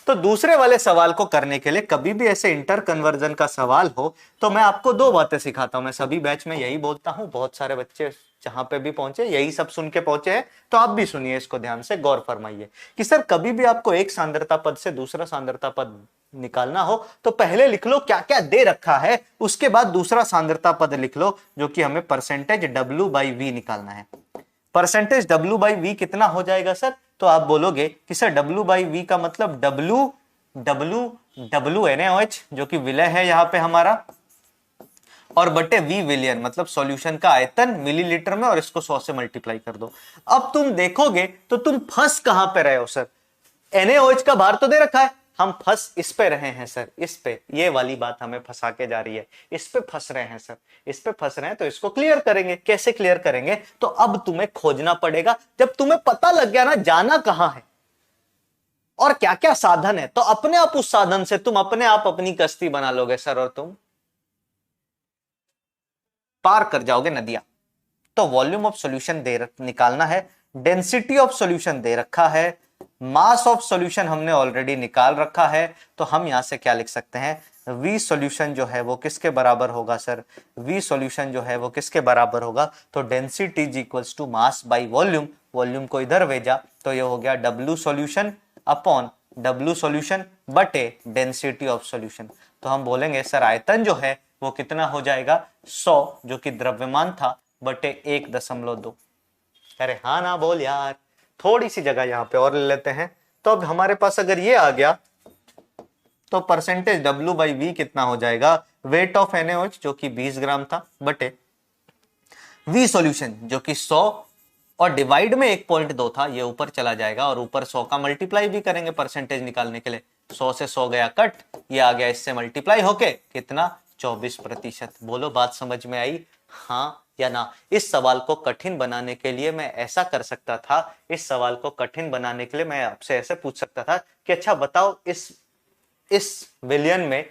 A: तो दूसरे वाले सवाल को करने के लिए कभी भी ऐसे इंटर कन्वर्जन का सवाल हो तो मैं आपको दो बातें सिखाता हूं। मैं सभी बैच में यही बोलता हूं, बहुत सारे बच्चे जहां पे भी पहुंचे यही सब सुन के पहुंचे हैं, तो आप भी सुनिए, इसको ध्यान से गौर फरमाइए कि सर कभी भी आपको एक सांद्रता पद से दूसरा सांद्रता पद निकालना हो तो पहले लिख लो क्या क्या दे रखा है, उसके बाद दूसरा सांद्रता पद लिख लो जो कि हमें परसेंटेज W/V निकालना है। परसेंटेज W/V कितना हो जाएगा सर, तो आप बोलोगे कि सर W/V का मतलब W NaOH जो कि विलय है यहां पे हमारा, और बटे V विलियन मतलब सॉल्यूशन का आयतन मिलीलीटर में, और इसको 100 से मल्टीप्लाई कर दो। अब तुम देखोगे तो तुम फंस कहां पे रहे हो सर, NaOH का भार तो दे रखा है, हम फंस इस पे रहे हैं सर, इस पे, ये वाली बात हमें फंसा के जा रही है, इस पे फंस रहे हैं सर, इस पे फंस रहे हैं। तो इसको क्लियर करेंगे, कैसे क्लियर करेंगे, तो अब तुम्हें खोजना पड़ेगा। जब तुम्हें पता लग गया ना जाना कहां है और क्या क्या साधन है, तो अपने आप उस साधन से तुम अपने आप अपनी कश्ती बना लोगे सर, और तुम पार कर जाओगे नदियां। तो वॉल्यूम ऑफ सॉल्यूशन निकालना है, डेंसिटी ऑफ सॉल्यूशन दे रखा है, मास ऑफ सॉल्यूशन हमने ऑलरेडी निकाल रखा है। तो हम यहां से क्या लिख सकते हैं, V सॉल्यूशन जो है वो किसके बराबर होगा सर, V सॉल्यूशन जो है वो किसके बराबर होगा, तो density is equals to mass by volume, volume को इधर भेजा तो ये हो गया W solution upon W solution बटे डेंसिटी ऑफ सॉल्यूशन। तो हम बोलेंगे सर आयतन जो है वो कितना हो जाएगा 100 जो कि द्रव्यमान था बटे 1.2। अरे हाँ ना बोल यार, थोड़ी सी जगह यहां पे और ले लेते हैं। तो अब हमारे पास अगर ये आ गया तो परसेंटेज W/V कितना हो जाएगा, वेट ऑफ NaOH जो कि 20 ग्राम था बटे V सॉल्यूशन जो कि 100 और डिवाइड में 1.2 था, ये ऊपर चला जाएगा और ऊपर 100 का मल्टीप्लाई भी करेंगे परसेंटेज निकालने के लिए। 100 से 100 गया कट, ये आ गया इससे मल्टीप्लाई होके कितना 24%। बोलो बात समझ में आई, हाँ या ना। इस सवाल को कठिन बनाने के लिए मैं ऐसा कर सकता था, इस सवाल को कठिन बनाने के लिए मैं आपसे ऐसे पूछ सकता था कि अच्छा बताओ इस इस विलियन में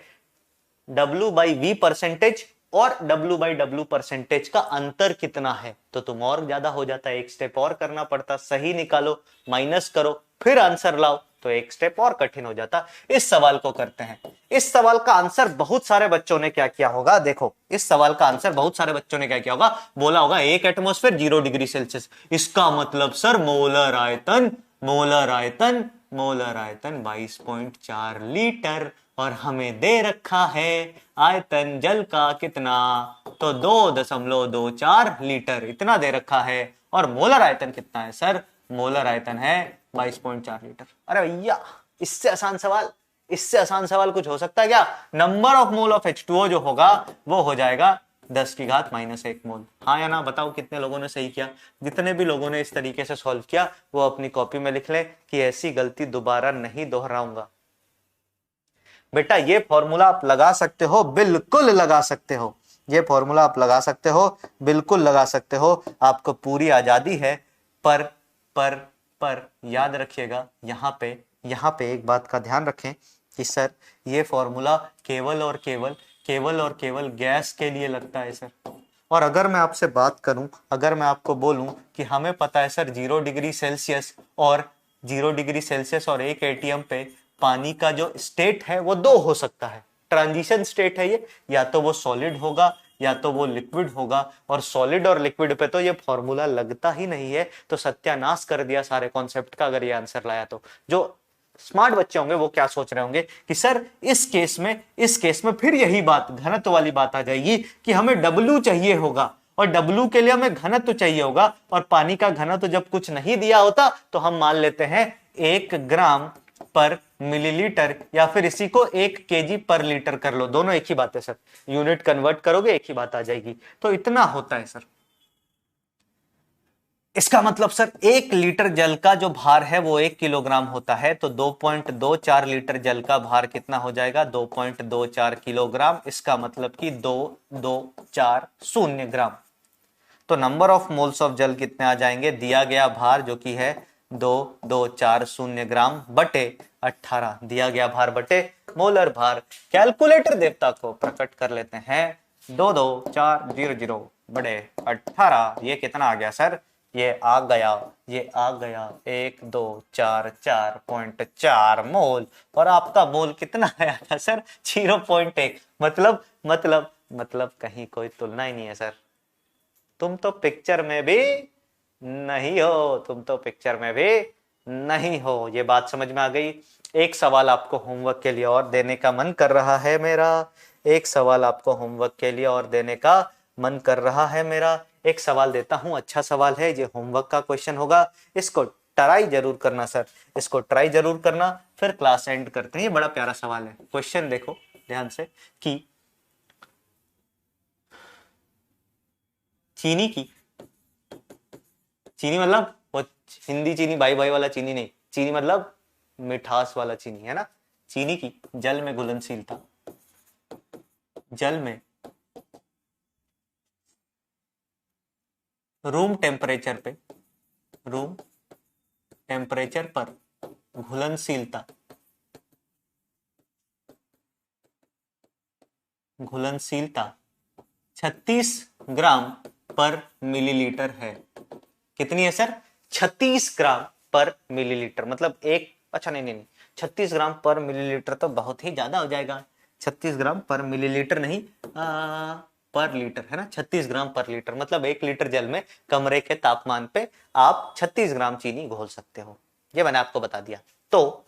A: W/V परसेंटेज और W/W परसेंटेज का अंतर कितना है, तो तुम और ज्यादा हो जाता है, एक स्टेप और करना पड़ता, सही निकालो, माइनस करो, फिर आंसर लाओ, तो एक स्टेप और कठिन हो जाता। इस सवाल को करते हैं। इस सवाल का आंसर बहुत सारे बच्चों ने क्या किया होगा, देखो इस सवाल का आंसर बहुत सारे बच्चों ने क्या किया होगा, बोला होगा एक एटमॉस्फेयर 0 डिग्री सेल्सियस, इसका मतलब सर मोलर आयतन, मोलर आयतन, मोलर आयतन 22.4 लीटर, और हमें दे रखा है आयतन जल का कितना, तो 2.24 लीटर इतना दे रखा है, और मोलर आयतन कितना है सर, मोलर आयतन है 22.4 लीटर। अरे भैया इससे आसान सवाल, इससे आसान सवाल कुछ हो सकता है क्या? Number of mole of H2O जो होगा वो हो जाएगा 10⁻⁻1 मोल। हाँ या ना बताओ कितने लोगों ने सही किया? जितने भी लोगों ने इस तरीके से सॉल्व किया वो अपनी कॉपी में लिख लें कि ऐसी गलती दोबारा नहीं दोहराऊंगा। बेटा ये फॉर्मूला आप लगा सकते हो, बिल्कुल लगा सकते हो, ये फॉर्मूला आप लगा सकते हो, बिल्कुल लगा सकते हो, आपको पूरी आजादी है। पर पर पर याद रखिएगा यहाँ पे एक बात का ध्यान रखें कि सर ये फॉर्मूला केवल और केवल गैस के लिए लगता है सर। और अगर मैं आपसे बात करूं, अगर मैं आपको बोलूं कि हमें पता है सर 0 डिग्री सेल्सियस और 0 डिग्री सेल्सियस और 1 एटीएम पे पानी का जो स्टेट है वो दो हो सकता है, ट्रांजिशन स्टेट है ये, या तो वो सॉलिड होगा या तो वो लिक्विड होगा, और सॉलिड और लिक्विड पे तो ये फॉर्मूला लगता ही नहीं है, तो सत्यानाश कर दिया सारे कॉन्सेप्ट का अगर ये आंसर लाया तो। जो स्मार्ट बच्चे होंगे वो क्या सोच रहे होंगे कि सर इस केस में फिर यही बात घनत्व वाली बात आ जाएगी कि हमें W चाहिए होगा, और W के लिए हमें घनत्व चाहिए होगा, और पानी का घनत्व जब कुछ नहीं दिया होता तो हम मान लेते हैं 1 ग्राम पर मिलीलीटर, या फिर इसी को 1 केजी पर लीटर कर लो, दोनों एक ही बात है सर, यूनिट कन्वर्ट करोगे एक ही बात आ जाएगी, तो इतना होता है सर। इसका मतलब सर 1 लीटर जल का जो भार है वो 1 किलोग्राम होता है, तो 2.24 लीटर जल का भार कितना हो जाएगा, 2.24 किलोग्राम, इसका मतलब कि 2240 ग्राम। तो नंबर ऑफ मोल्स ऑफ जल कितने आ जाएंगे, दिया गया भार जो कि है 2240 ग्राम बटे 18, दिया गया भार बटे मोलर भार। कैलकुलेटर देवता को प्रकट कर लेते हैं, 22400 बड़े 18, ये कितना आ गया सर, ये आ गया 1244.4 मोल, और आपका मोल कितना आया था सर, 0.1, मतलब कहीं कोई तुलना ही नहीं है सर। तुम तो पिक्चर में भी नहीं हो, तुम तो पिक्चर में भी नहीं हो, ये बात समझ में आ गई। एक सवाल आपको होमवर्क के लिए और देने का मन कर रहा है मेरा, एक सवाल आपको होमवर्क के लिए और देने का मन कर रहा है मेरा, एक सवाल देता हूं, अच्छा सवाल है, ये होमवर्क का क्वेश्चन होगा, इसको ट्राई जरूर करना सर, इसको ट्राई जरूर करना, फिर क्लास एंड करते हैं। ये बड़ा प्यारा सवाल है, क्वेश्चन देखो ध्यान से कि चीनी की, चीनी मतलब वो हिंदी चीनी भाई भाई वाला चीनी नहीं, चीनी मतलब मिठास वाला चीनी है ना, चीनी की जल में घुलनशीलता, जल में रूम टेम्परेचर पर घुलनशीलता, घुलनशीलता 36 ग्राम पर मिलीलीटर है। कितनी है सर, 36 ग्राम पर मिलीलीटर, मतलब एक, अच्छा नहीं, 36 ग्राम पर मिलीलीटर तो बहुत ही ज्यादा हो जाएगा, 36 ग्राम पर मिलीलीटर नहीं, पर लीटर है ना, 36 ग्राम पर लीटर, मतलब 1 लीटर जल में कमरे के तापमान पे आप 36 ग्राम चीनी घोल सकते हो, ये मैंने आपको बता दिया। तो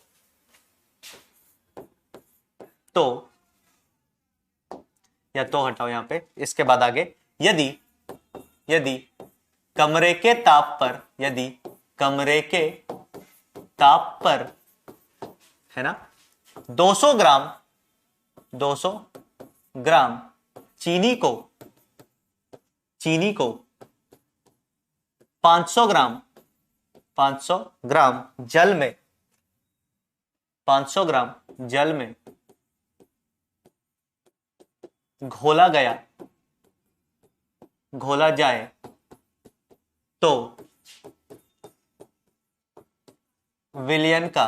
A: या तो हटाओ यहां पे, इसके बाद आगे, यदि कमरे के ताप पर, यदि कमरे के ताप पर है ना 200 ग्राम चीनी को 500 ग्राम जल में, 500 ग्राम जल में घोला जाए तो विलयन का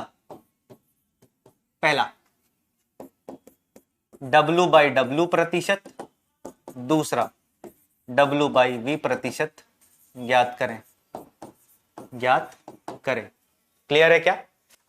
A: W/W प्रतिशत, दूसरा W/V प्रतिशत ज्ञात करें, ज्ञात करें। क्लियर है क्या?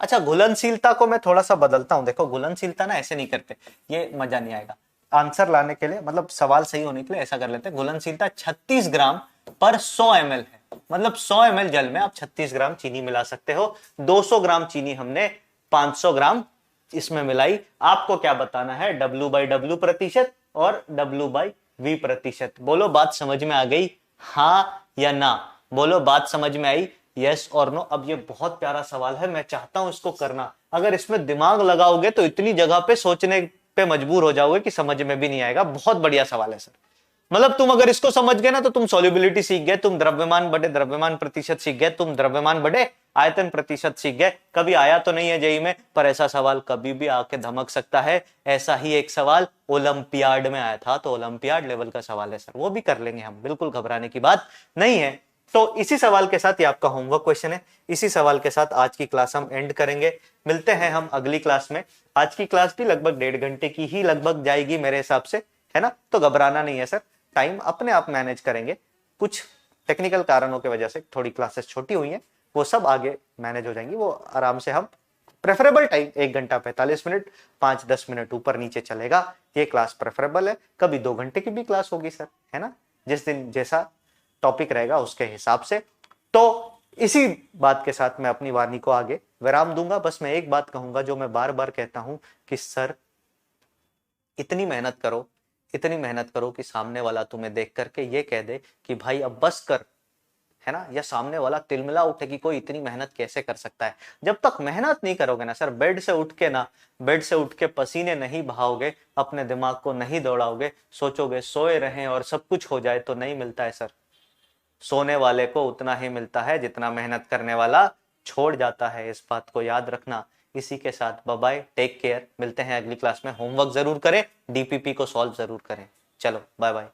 A: अच्छा, घुलनशीलता को मैं थोड़ा सा बदलता हूं। देखो घुलनशीलता ना ऐसे नहीं करते, ये मजा नहीं आएगा। आंसर लाने के लिए, मतलब सवाल सही होने के लिए ऐसा कर लेते हैं। घुलनशीलता 36 ग्राम पर 100 ml है, मतलब 100 ml जल में आप 36 ग्राम चीनी मिला सकते हो। 200 ग्राम चीनी हमने 500 ग्राम इसमें मिलाई। आपको क्या बताना है? W/W प्रतिशत और W/V प्रतिशत। बोलो बात समझ में आ गई? हाँ या ना? बोलो बात समझ में आई? यस और नो। अब ये बहुत प्यारा सवाल है, मैं चाहता हूं इसको करना। अगर इसमें दिमाग लगाओगे तो इतनी जगह पे सोचने पे मजबूर हो जाओगे कि समझ में भी नहीं आएगा। बहुत बढ़िया सवाल है सर। मतलब तुम अगर इसको समझ गए ना तो तुम सॉल्युबिलिटी सीख गए, तुम द्रव्यमान बटे द्रव्यमान प्रतिशत सीख गए, तुम द्रव्यमान बटे आयतन प्रतिशत सीख गए। कभी आया तो नहीं है जेई में, पर ऐसा सवाल कभी भी आके धमक सकता है। ऐसा ही एक सवाल ओलंपियाड में आया था, तो ओलंपियाड लेवल का सवाल है सर, वो भी कर लेंगे हम, बिल्कुल घबराने की बात नहीं है। तो इसी सवाल के साथ ये आपका होमवर्क क्वेश्चन है। इसी सवाल के साथ आज की क्लास हम एंड करेंगे। मिलते हैं हम अगली क्लास में। आज की क्लास भी लगभग 1.5 घंटे की ही लगभग जाएगी मेरे हिसाब से, है ना? तो घबराना नहीं है सर, टाइम अपने आप मैनेज करेंगे। कुछ टेक्निकल कारणों की वजह से थोड़ी क्लासेस छोटी हुई हैं, वो सब आगे मैनेज हो जाएंगी। वो आराम से हम प्रेफरेबल टाइम 1 घंटा 45 मिनट, 5-10 मिनट ऊपर नीचे चलेगा, ये क्लास प्रेफरेबल है। कभी 2 घंटे की भी क्लास होगी सर, है ना? जिस दिन जैसा टॉपिक रहेगा उसके हिसाब से। तो इसी बात के साथ मैं अपनी वाणी को आगे विराम दूंगा। बस मैं एक बात कहूंगा जो मैं बार बार कहता हूं कि सर इतनी मेहनत करो, इतनी मेहनत करो कि सामने वाला तुम्हें देख करके ये कह दे कि भाई अब बस कर, है ना? या सामने वाला तिलमिला उठे कि कोई इतनी मेहनत कैसे कर सकता है। जब तक मेहनत नहीं करोगे ना सर, बेड से उठ के पसीने नहीं बहाओगे, अपने दिमाग को नहीं दौड़ाओगे, सोचोगे सोए रहें और सब कुछ हो जाए, तो नहीं मिलता है सर। सोने वाले को उतना ही मिलता है जितना मेहनत करने वाला छोड़ जाता है। इस बात को याद रखना। इसी के साथ बाय बाय, टेक केयर। मिलते हैं अगली क्लास में। होमवर्क जरूर करें, डीपीपी को सॉल्व जरूर करें। चलो बाय बाय।